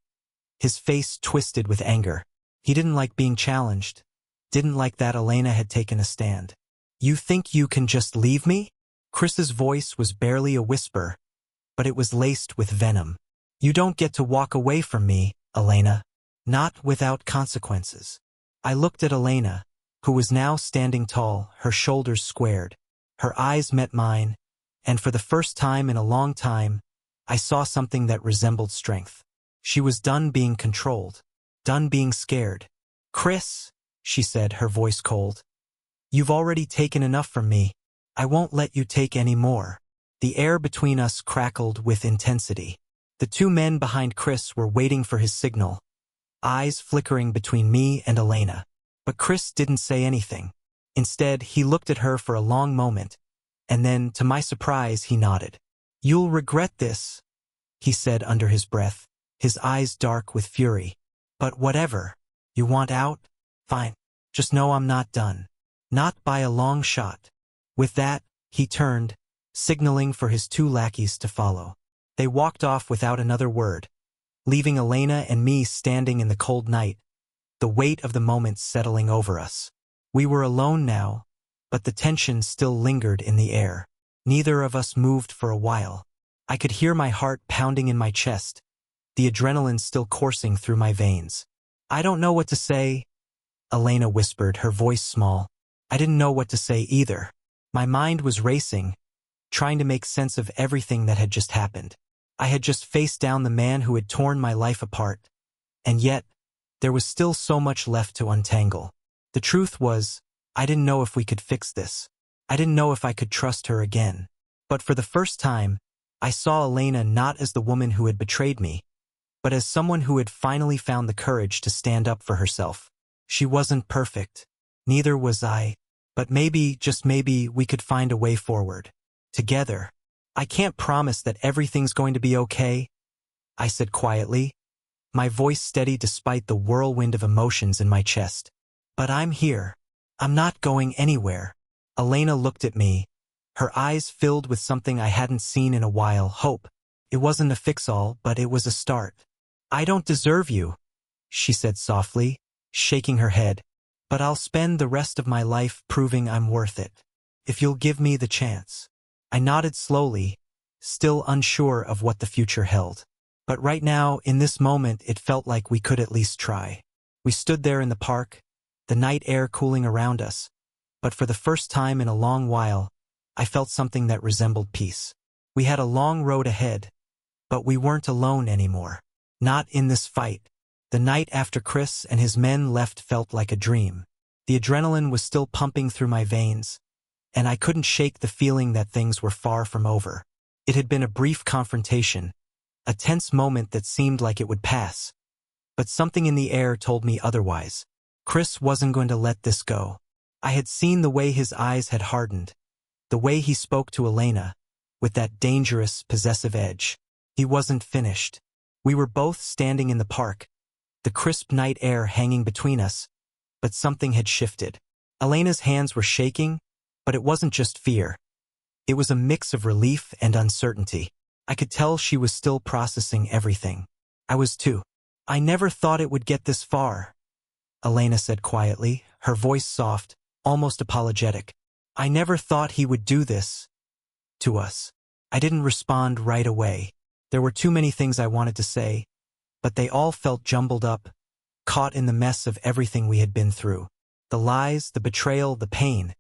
His face twisted with anger. He didn't like being challenged, didn't like that Elena had taken a stand. "You think you can just leave me?" Chris's voice was barely a whisper, but it was laced with venom. "You don't get to walk away from me, Elena. Not without consequences." I looked at Elena, who was now standing tall, her shoulders squared. Her eyes met mine, and for the first time in a long time, I saw something that resembled strength. She was done being controlled, done being scared. "Chris," she said, her voice cold, "you've already taken enough from me. I won't let you take any more." The air between us crackled with intensity. The two men behind Chris were waiting for his signal, eyes flickering between me and Elena. But Chris didn't say anything. Instead, he looked at her for a long moment, and then, to my surprise, he nodded. "You'll regret this," he said under his breath, his eyes dark with fury. "But whatever. You want out? Fine. Just know I'm not done. Not by a long shot." With that, he turned, signaling for his two lackeys to follow. They walked off without another word, leaving Elena and me standing in the cold night, the weight of the moment settling over us. We were alone now, but the tension still lingered in the air. Neither of us moved for a while. I could hear my heart pounding in my chest, the adrenaline still coursing through my veins. "I don't know what to say," Elena whispered, her voice small. I didn't know what to say either. My mind was racing, trying to make sense of everything that had just happened. I had just faced down the man who had torn my life apart, and yet, there was still so much left to untangle. The truth was, I didn't know if we could fix this. I didn't know if I could trust her again. But for the first time, I saw Elena not as the woman who had betrayed me, but as someone who had finally found the courage to stand up for herself. She wasn't perfect. Neither was I. But maybe, just maybe, we could find a way forward. Together. "I can't promise that everything's going to be okay," I said quietly, my voice steady despite the whirlwind of emotions in my chest. "But I'm here. I'm not going anywhere." Elena looked at me, her eyes filled with something I hadn't seen in a while, hope. It wasn't a fix-all, but it was a start. "I don't deserve you," she said softly, shaking her head, "but I'll spend the rest of my life proving I'm worth it." if you'll give me the chance. I nodded slowly, still unsure of what the future held. But right now, in this moment, it felt like we could at least try. We stood there in the park, the night air cooling around us, but for the first time in a long while, I felt something that resembled peace. We had a long road ahead, but we weren't alone anymore. Not in this fight. The night after Chris and his men left felt like a dream. The adrenaline was still pumping through my veins, and I couldn't shake the feeling that things were far from over. It had been a brief confrontation, a tense moment that seemed like it would pass. But something in the air told me otherwise. Chris wasn't going to let this go. I had seen the way his eyes had hardened, the way he spoke to Elena, with that dangerous, possessive edge. He wasn't finished. We were both standing in the park, the crisp night air hanging between us, but something had shifted. Elena's hands were shaking, but it wasn't just fear. It was a mix of relief and uncertainty. I could tell she was still processing everything. I was too. I never thought it would get this far, Elena said quietly, her voice soft, almost apologetic. I never thought he would do this to us. I didn't respond right away. There were too many things I wanted to say, but they all felt jumbled up, caught in the mess of everything we had been through. The lies, the betrayal, the pain.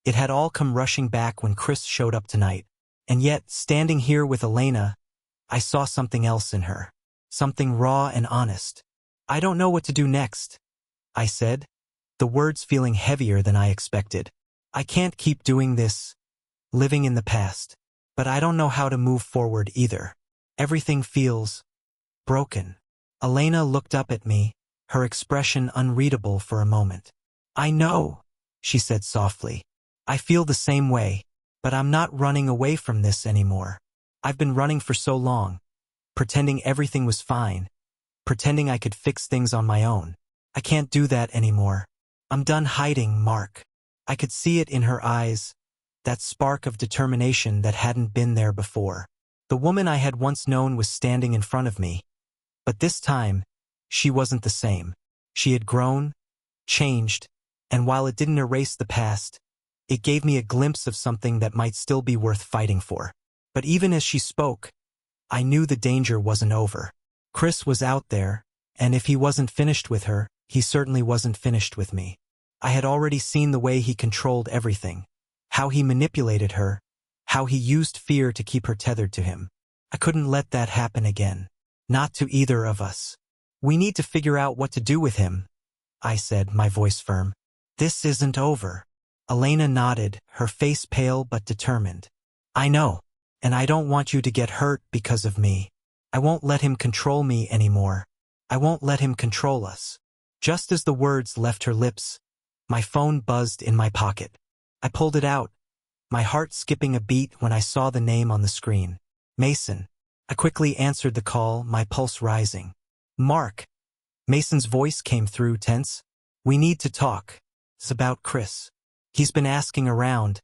It had all come rushing back when Chris showed up tonight. And yet, standing here with Elena, I saw something else in her. Something raw and honest. I don't know what to do next, I said, the words feeling heavier than I expected. I can't keep doing this, living in the past. But I don't know how to move forward either. Everything feels broken. Elena looked up at me, her expression unreadable for a moment. I know, she said softly. I feel the same way, but I'm not running away from this anymore. I've been running for so long, pretending everything was fine, pretending I could fix things on my own. I can't do that anymore. I'm done hiding, Mark. I could see it in her eyes, that spark of determination that hadn't been there before. The woman I had once known was standing in front of me, but this time, she wasn't the same. She had grown, changed, and while it didn't erase the past, it gave me a glimpse of something that might still be worth fighting for. But even as she spoke, I knew the danger wasn't over. Chris was out there, and if he wasn't finished with her, he certainly wasn't finished with me. I had already seen the way he controlled everything, how he manipulated her, how he used fear to keep her tethered to him. I couldn't let that happen again. Not to either of us. We need to figure out what to do with him, I said, my voice firm. This isn't over. Elena nodded, her face pale but determined. I know, and I don't want you to get hurt because of me. I won't let him control me anymore. I won't let him control us. Just as the words left her lips, my phone buzzed in my pocket. I pulled it out, my heart skipping a beat when I saw the name on the screen. Mason. I quickly answered the call, my pulse rising. Mark. Mason's voice came through, tense. We need to talk. It's about Chris. He's been asking around,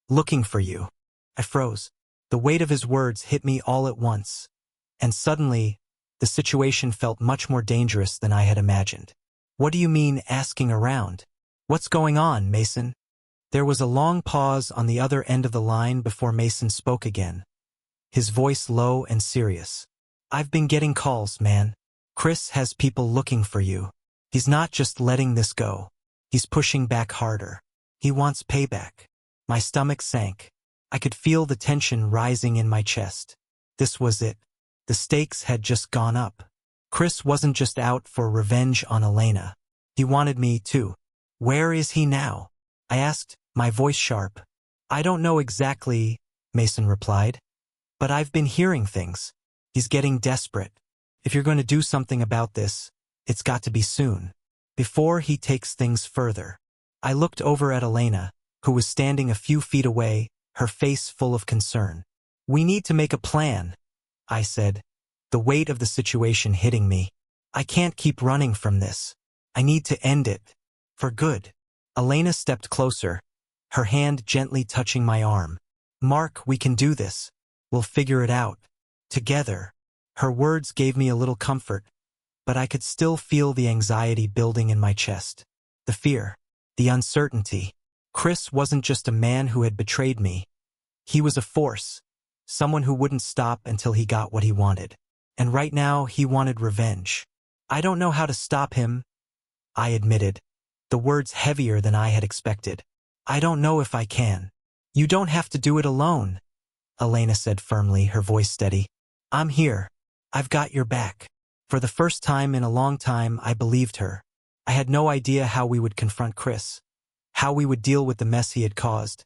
looking for you. I froze. The weight of his words hit me all at once. And suddenly, the situation felt much more dangerous than I had imagined. What do you mean, asking around? What's going on, Mason? There was a long pause on the other end of the line before Mason spoke again, his voice low and serious. I've been getting calls, man. Chris has people looking for you. He's not just letting this go. He's pushing back harder. He wants payback. My stomach sank. I could feel the tension rising in my chest. This was it. The stakes had just gone up. Chris wasn't just out for revenge on Elena. He wanted me too. Where is he now? I asked, my voice sharp. I don't know exactly, Mason replied. But I've been hearing things. He's getting desperate. If you're going to do something about this, it's got to be soon. Before he takes things further. I looked over at Elena, who was standing a few feet away, her face full of concern. We need to make a plan, I said, the weight of the situation hitting me. I can't keep running from this. I need to end it. For good. Elena stepped closer, her hand gently touching my arm. Mark, we can do this. We'll figure it out. Together. Her words gave me a little comfort, but I could still feel the anxiety building in my chest. The fear. The uncertainty. Chris wasn't just a man who had betrayed me. He was a force, someone who wouldn't stop until he got what he wanted. And right now, he wanted revenge. I don't know how to stop him, I admitted, the words heavier than I had expected. I don't know if I can. You don't have to do it alone, Elena said firmly, her voice steady. I'm here. I've got your back. For the first time in a long time, I believed her. I had no idea how we would confront Chris, how we would deal with the mess he had caused.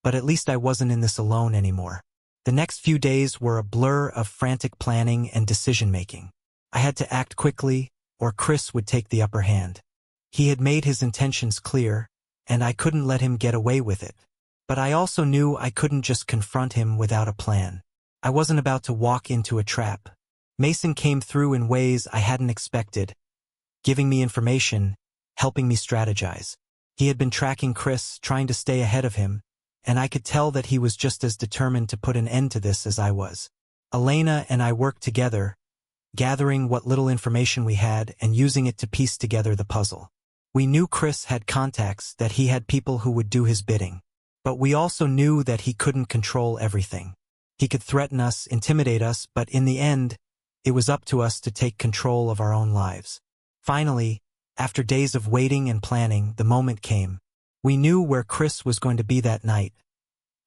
But at least I wasn't in this alone anymore. The next few days were a blur of frantic planning and decision-making. I had to act quickly, or Chris would take the upper hand. He had made his intentions clear, and I couldn't let him get away with it. But I also knew I couldn't just confront him without a plan. I wasn't about to walk into a trap. Mason came through in ways I hadn't expected, giving me information, helping me strategize. He had been tracking Chris, trying to stay ahead of him, and I could tell that he was just as determined to put an end to this as I was. Elena and I worked together, gathering what little information we had and using it to piece together the puzzle. We knew Chris had contacts, that he had people who would do his bidding. But we also knew that he couldn't control everything. He could threaten us, intimidate us, but in the end, it was up to us to take control of our own lives. Finally, after days of waiting and planning, the moment came. We knew where Chris was going to be that night,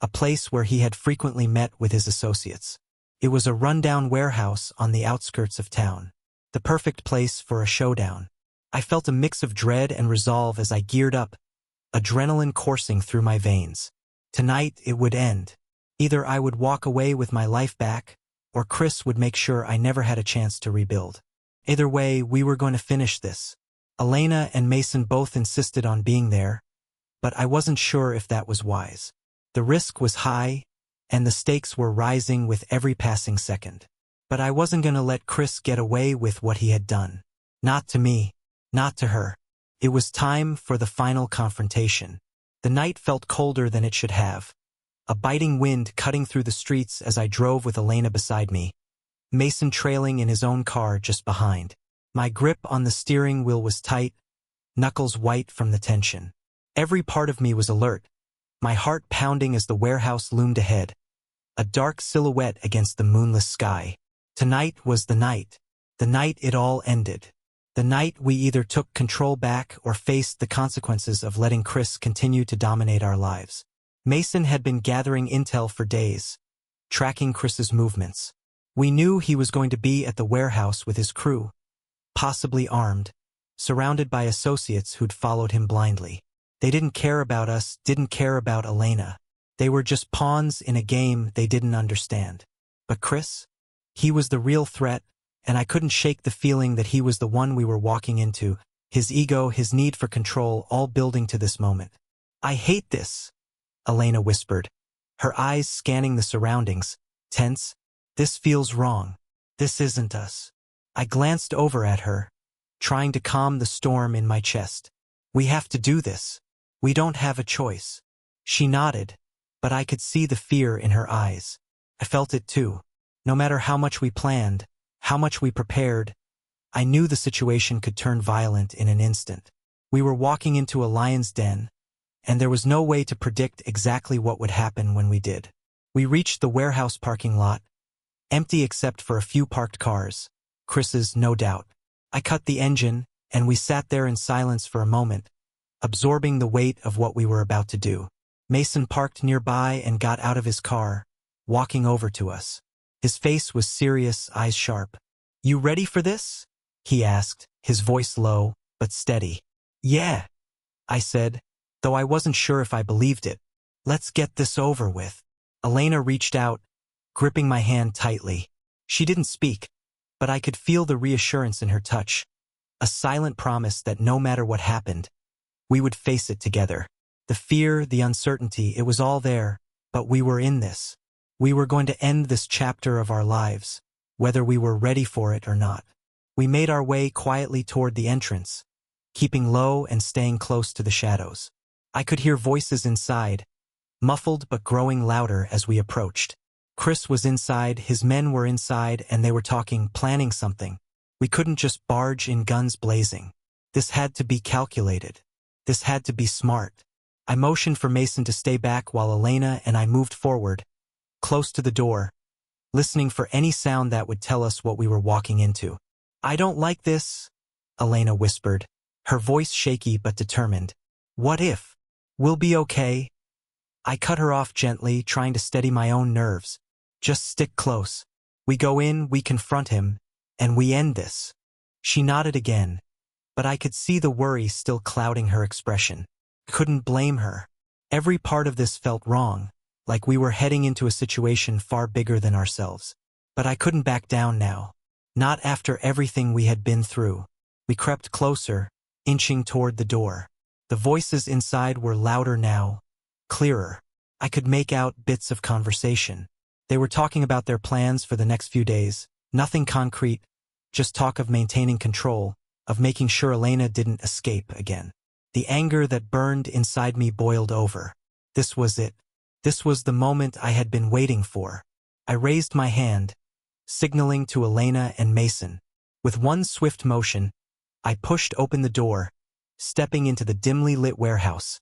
a place where he had frequently met with his associates. It was a rundown warehouse on the outskirts of town, the perfect place for a showdown. I felt a mix of dread and resolve as I geared up, adrenaline coursing through my veins. Tonight it would end. Either I would walk away with my life back, or Chris would make sure I never had a chance to rebuild. Either way, we were going to finish this. Elena and Mason both insisted on being there, but I wasn't sure if that was wise. The risk was high, and the stakes were rising with every passing second. But I wasn't going to let Chris get away with what he had done. Not to me, not to her. It was time for the final confrontation. The night felt colder than it should have, a biting wind cutting through the streets as I drove with Elena beside me, Mason trailing in his own car just behind. My grip on the steering wheel was tight, knuckles white from the tension. Every part of me was alert, my heart pounding as the warehouse loomed ahead, a dark silhouette against the moonless sky. Tonight was the night it all ended. The night we either took control back or faced the consequences of letting Chris continue to dominate our lives. Mason had been gathering intel for days, tracking Chris's movements. We knew he was going to be at the warehouse with his crew, possibly armed, surrounded by associates who'd followed him blindly. They didn't care about us, didn't care about Elena. They were just pawns in a game they didn't understand. But Chris? He was the real threat, and I couldn't shake the feeling that he was the one we were walking into, his ego, his need for control, all building to this moment. I hate this, Elena whispered, her eyes scanning the surroundings, tense. This feels wrong. This isn't us. I glanced over at her, trying to calm the storm in my chest. We have to do this. We don't have a choice. She nodded, but I could see the fear in her eyes. I felt it too. No matter how much we planned, how much we prepared, I knew the situation could turn violent in an instant. We were walking into a lion's den, and there was no way to predict exactly what would happen when we did. We reached the warehouse parking lot, empty except for a few parked cars, Chris's, no doubt. I cut the engine, and we sat there in silence for a moment, absorbing the weight of what we were about to do. Mason parked nearby and got out of his car, walking over to us. His face was serious, eyes sharp. "You ready for this?" he asked, his voice low, but steady. "Yeah," I said, though I wasn't sure if I believed it. "Let's get this over with." Elena reached out, gripping my hand tightly. She didn't speak, but I could feel the reassurance in her touch, a silent promise that no matter what happened, we would face it together. The fear, the uncertainty, it was all there, but we were in this. We were going to end this chapter of our lives, whether we were ready for it or not. We made our way quietly toward the entrance, keeping low and staying close to the shadows. I could hear voices inside, muffled but growing louder as we approached. Chris was inside, his men were inside, and they were talking, planning something. We couldn't just barge in guns blazing. This had to be calculated. This had to be smart. I motioned for Mason to stay back while Elena and I moved forward, close to the door, listening for any sound that would tell us what we were walking into. "I don't like this," Elena whispered, her voice shaky but determined. "What if? We'll be okay." I cut her off gently, trying to steady my own nerves. "Just stick close. We go in, we confront him, and we end this." She nodded again, but I could see the worry still clouding her expression. Couldn't blame her. Every part of this felt wrong, like we were heading into a situation far bigger than ourselves. But I couldn't back down now. Not after everything we had been through. We crept closer, inching toward the door. The voices inside were louder now, clearer. I could make out bits of conversation. They were talking about their plans for the next few days. Nothing concrete, just talk of maintaining control, of making sure Elena didn't escape again. The anger that burned inside me boiled over. This was it. This was the moment I had been waiting for. I raised my hand, signaling to Elena and Mason. With one swift motion, I pushed open the door, stepping into the dimly lit warehouse.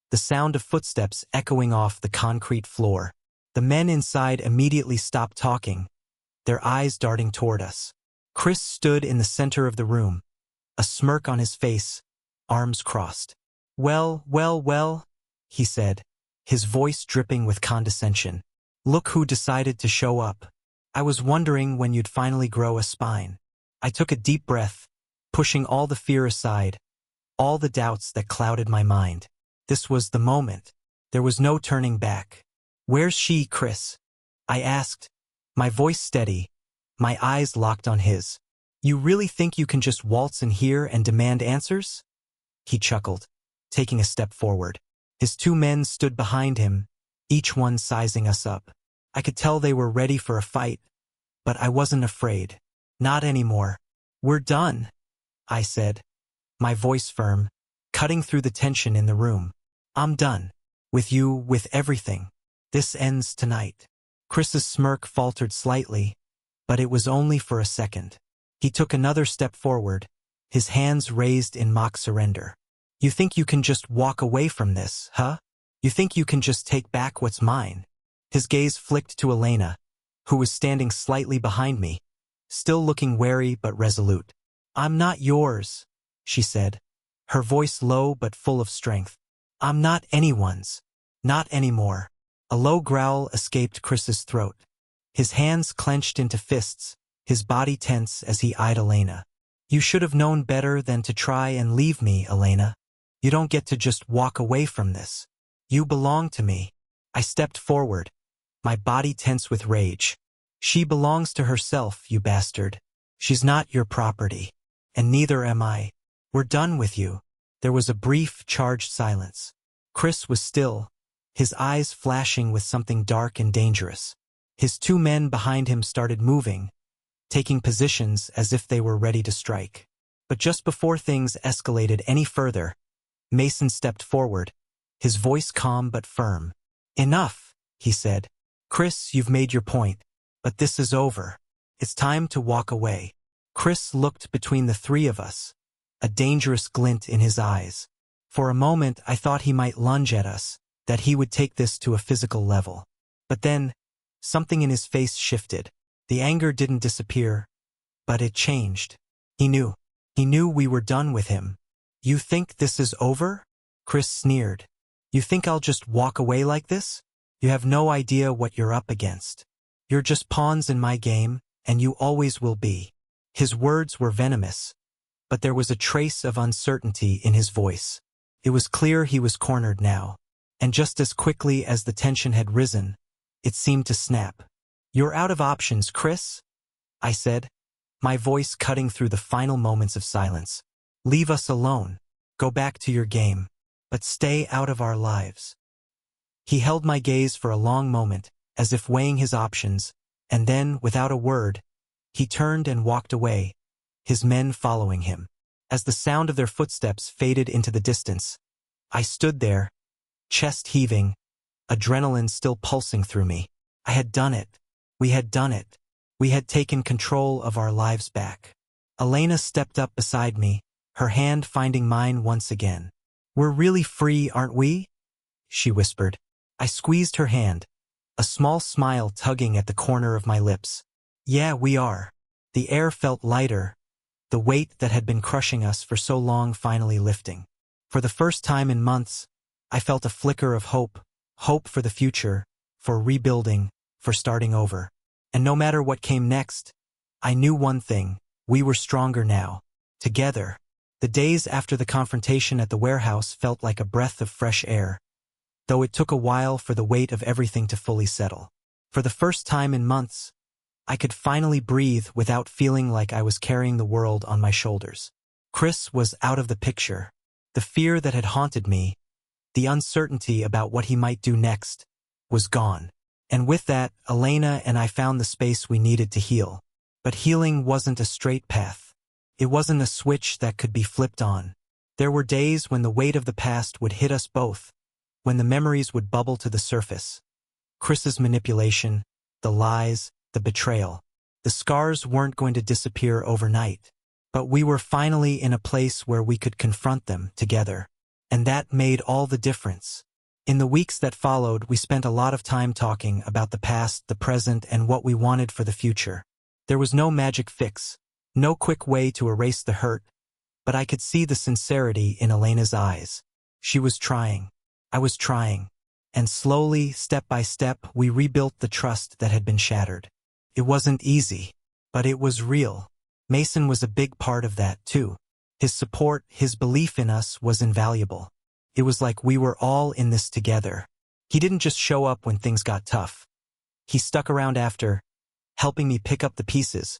The sound of footsteps echoing off the concrete floor. The men inside immediately stopped talking, their eyes darting toward us. Chris stood in the center of the room, a smirk on his face, arms crossed. Well, he said, his voice dripping with condescension. "Look who decided to show up. I was wondering when you'd finally grow a spine." I took a deep breath, pushing all the fear aside, all the doubts that clouded my mind. This was the moment. There was no turning back. "Where's she, Chris?" I asked, my voice steady, my eyes locked on his. "You really think you can just waltz in here and demand answers?" He chuckled, taking a step forward. His two men stood behind him, each one sizing us up. I could tell they were ready for a fight, but I wasn't afraid. Not anymore. "We're done," I said, my voice firm, cutting through the tension in the room. "I'm done. With you, with everything. This ends tonight." Chris's smirk faltered slightly, but it was only for a second. He took another step forward, his hands raised in mock surrender. "You think you can just walk away from this, huh? You think you can just take back what's mine?" His gaze flicked to Elena, who was standing slightly behind me, still looking wary but resolute. "I'm not yours," she said, her voice low but full of strength. "I'm not anyone's. Not anymore." A low growl escaped Chris's throat. His hands clenched into fists, his body tense as he eyed Elena. "You should have known better than to try and leave me, Elena. You don't get to just walk away from this. You belong to me." I stepped forward, my body tense with rage. "She belongs to herself, you bastard. She's not your property. And neither am I. We're done with you." There was a brief, charged silence. Chris was still, his eyes flashing with something dark and dangerous. His two men behind him started moving, taking positions as if they were ready to strike. But just before things escalated any further, Mason stepped forward, his voice calm but firm. "Enough," he said. "Chris, you've made your point, but this is over. It's time to walk away." Chris looked between the three of us, a dangerous glint in his eyes. For a moment I thought he might lunge at us, that he would take this to a physical level. But then, something in his face shifted. The anger didn't disappear, but it changed. He knew. He knew we were done with him. "You think this is over?" Chris sneered. "You think I'll just walk away like this? You have no idea what you're up against. You're just pawns in my game, and you always will be." His words were venomous, but there was a trace of uncertainty in his voice. It was clear he was cornered now. And just as quickly as the tension had risen, it seemed to snap. "You're out of options, Chris," I said, my voice cutting through the final moments of silence. "Leave us alone. Go back to your game. But stay out of our lives." He held my gaze for a long moment, as if weighing his options, and then, without a word, he turned and walked away, his men following him. As the sound of their footsteps faded into the distance, I stood there, chest heaving, adrenaline still pulsing through me. I had done it. We had done it. We had taken control of our lives back. Elena stepped up beside me, her hand finding mine once again. "We're really free, aren't we?" she whispered. I squeezed her hand, a small smile tugging at the corner of my lips. Yeah, we are. The air felt lighter, the weight that had been crushing us for so long finally lifting. For the first time in months, I felt a flicker of hope, hope for the future, for rebuilding, for starting over. And no matter what came next, I knew one thing: we were stronger now, together. The days after the confrontation at the warehouse felt like a breath of fresh air, though it took a while for the weight of everything to fully settle. For the first time in months, I could finally breathe without feeling like I was carrying the world on my shoulders. Chris was out of the picture. The fear that had haunted me, the uncertainty about what he might do next, was gone. And with that, Elena and I found the space we needed to heal. But healing wasn't a straight path. It wasn't a switch that could be flipped on. There were days when the weight of the past would hit us both, when the memories would bubble to the surface. Chris's manipulation, the lies, the betrayal. The scars weren't going to disappear overnight. But we were finally in a place where we could confront them together. And that made all the difference. In the weeks that followed, we spent a lot of time talking about the past, the present, and what we wanted for the future. There was no magic fix, no quick way to erase the hurt, but I could see the sincerity in Elena's eyes. She was trying. I was trying. And slowly, step by step, we rebuilt the trust that had been shattered. It wasn't easy, but it was real. Mason was a big part of that, too. His support, his belief in us was invaluable. It was like we were all in this together. He didn't just show up when things got tough. He stuck around after, helping me pick up the pieces,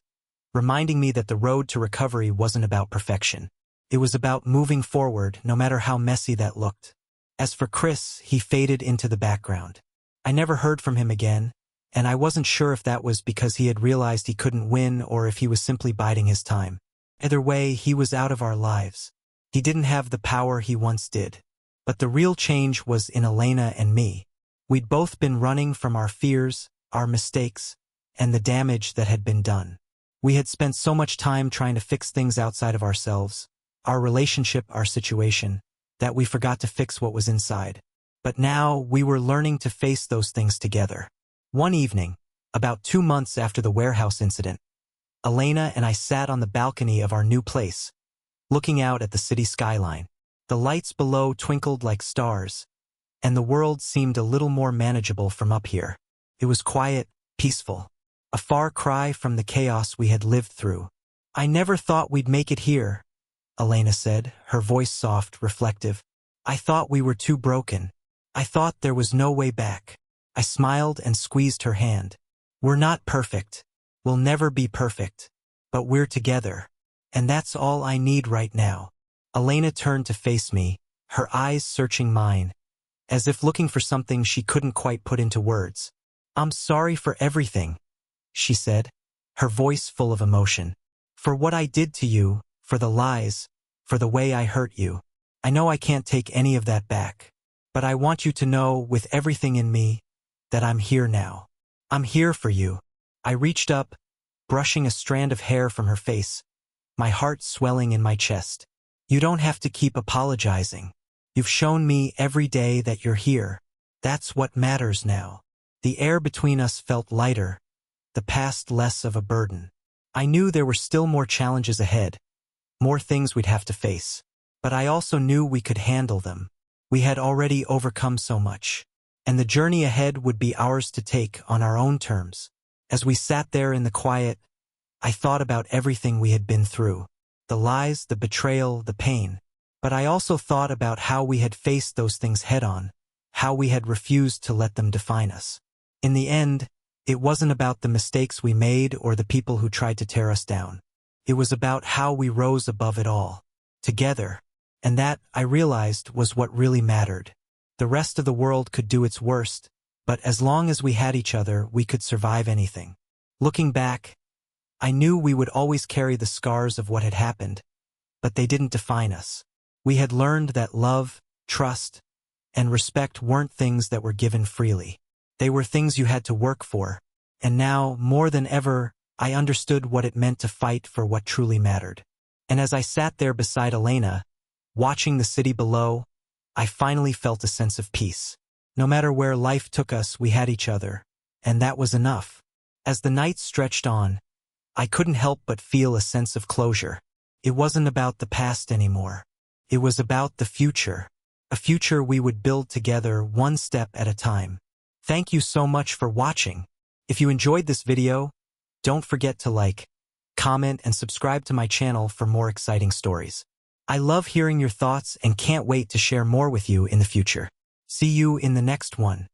reminding me that the road to recovery wasn't about perfection. It was about moving forward, no matter how messy that looked. As for Chris, he faded into the background. I never heard from him again, and I wasn't sure if that was because he had realized he couldn't win or if he was simply biding his time. Either way, he was out of our lives. He didn't have the power he once did. But the real change was in Elena and me. We'd both been running from our fears, our mistakes, and the damage that had been done. We had spent so much time trying to fix things outside of ourselves, our relationship, our situation, that we forgot to fix what was inside. But now we were learning to face those things together. One evening, about 2 months after the warehouse incident, Elena and I sat on the balcony of our new place, looking out at the city skyline. The lights below twinkled like stars, and the world seemed a little more manageable from up here. It was quiet, peaceful, a far cry from the chaos we had lived through. I never thought we'd make it here, Elena said, her voice soft, reflective. I thought we were too broken. I thought there was no way back. I smiled and squeezed her hand. We're not perfect. We'll never be perfect. But we're together. And that's all I need right now. Elena turned to face me, her eyes searching mine, as if looking for something she couldn't quite put into words. I'm sorry for everything, she said, her voice full of emotion. For what I did to you, for the lies, for the way I hurt you. I know I can't take any of that back. But I want you to know, with everything in me, that I'm here now. I'm here for you. I reached up, brushing a strand of hair from her face, my heart swelling in my chest. You don't have to keep apologizing. You've shown me every day that you're here. That's what matters now. The air between us felt lighter, the past less of a burden. I knew there were still more challenges ahead, more things we'd have to face. But I also knew we could handle them. We had already overcome so much. And the journey ahead would be ours to take on our own terms. As we sat there in the quiet, I thought about everything we had been through. The lies, the betrayal, the pain. But I also thought about how we had faced those things head-on, how we had refused to let them define us. In the end, it wasn't about the mistakes we made or the people who tried to tear us down. It was about how we rose above it all, together. And that, I realized, was what really mattered. The rest of the world could do its worst, but as long as we had each other, we could survive anything. Looking back, I knew we would always carry the scars of what had happened, but they didn't define us. We had learned that love, trust, and respect weren't things that were given freely. They were things you had to work for, and now, more than ever, I understood what it meant to fight for what truly mattered. And as I sat there beside Elena, watching the city below, I finally felt a sense of peace. No matter where life took us, we had each other, and that was enough. As the night stretched on, I couldn't help but feel a sense of closure. It wasn't about the past anymore. It was about the future, a future we would build together one step at a time. Thank you so much for watching. If you enjoyed this video, don't forget to like, comment, and subscribe to my channel for more exciting stories. I love hearing your thoughts and can't wait to share more with you in the future. See you in the next one.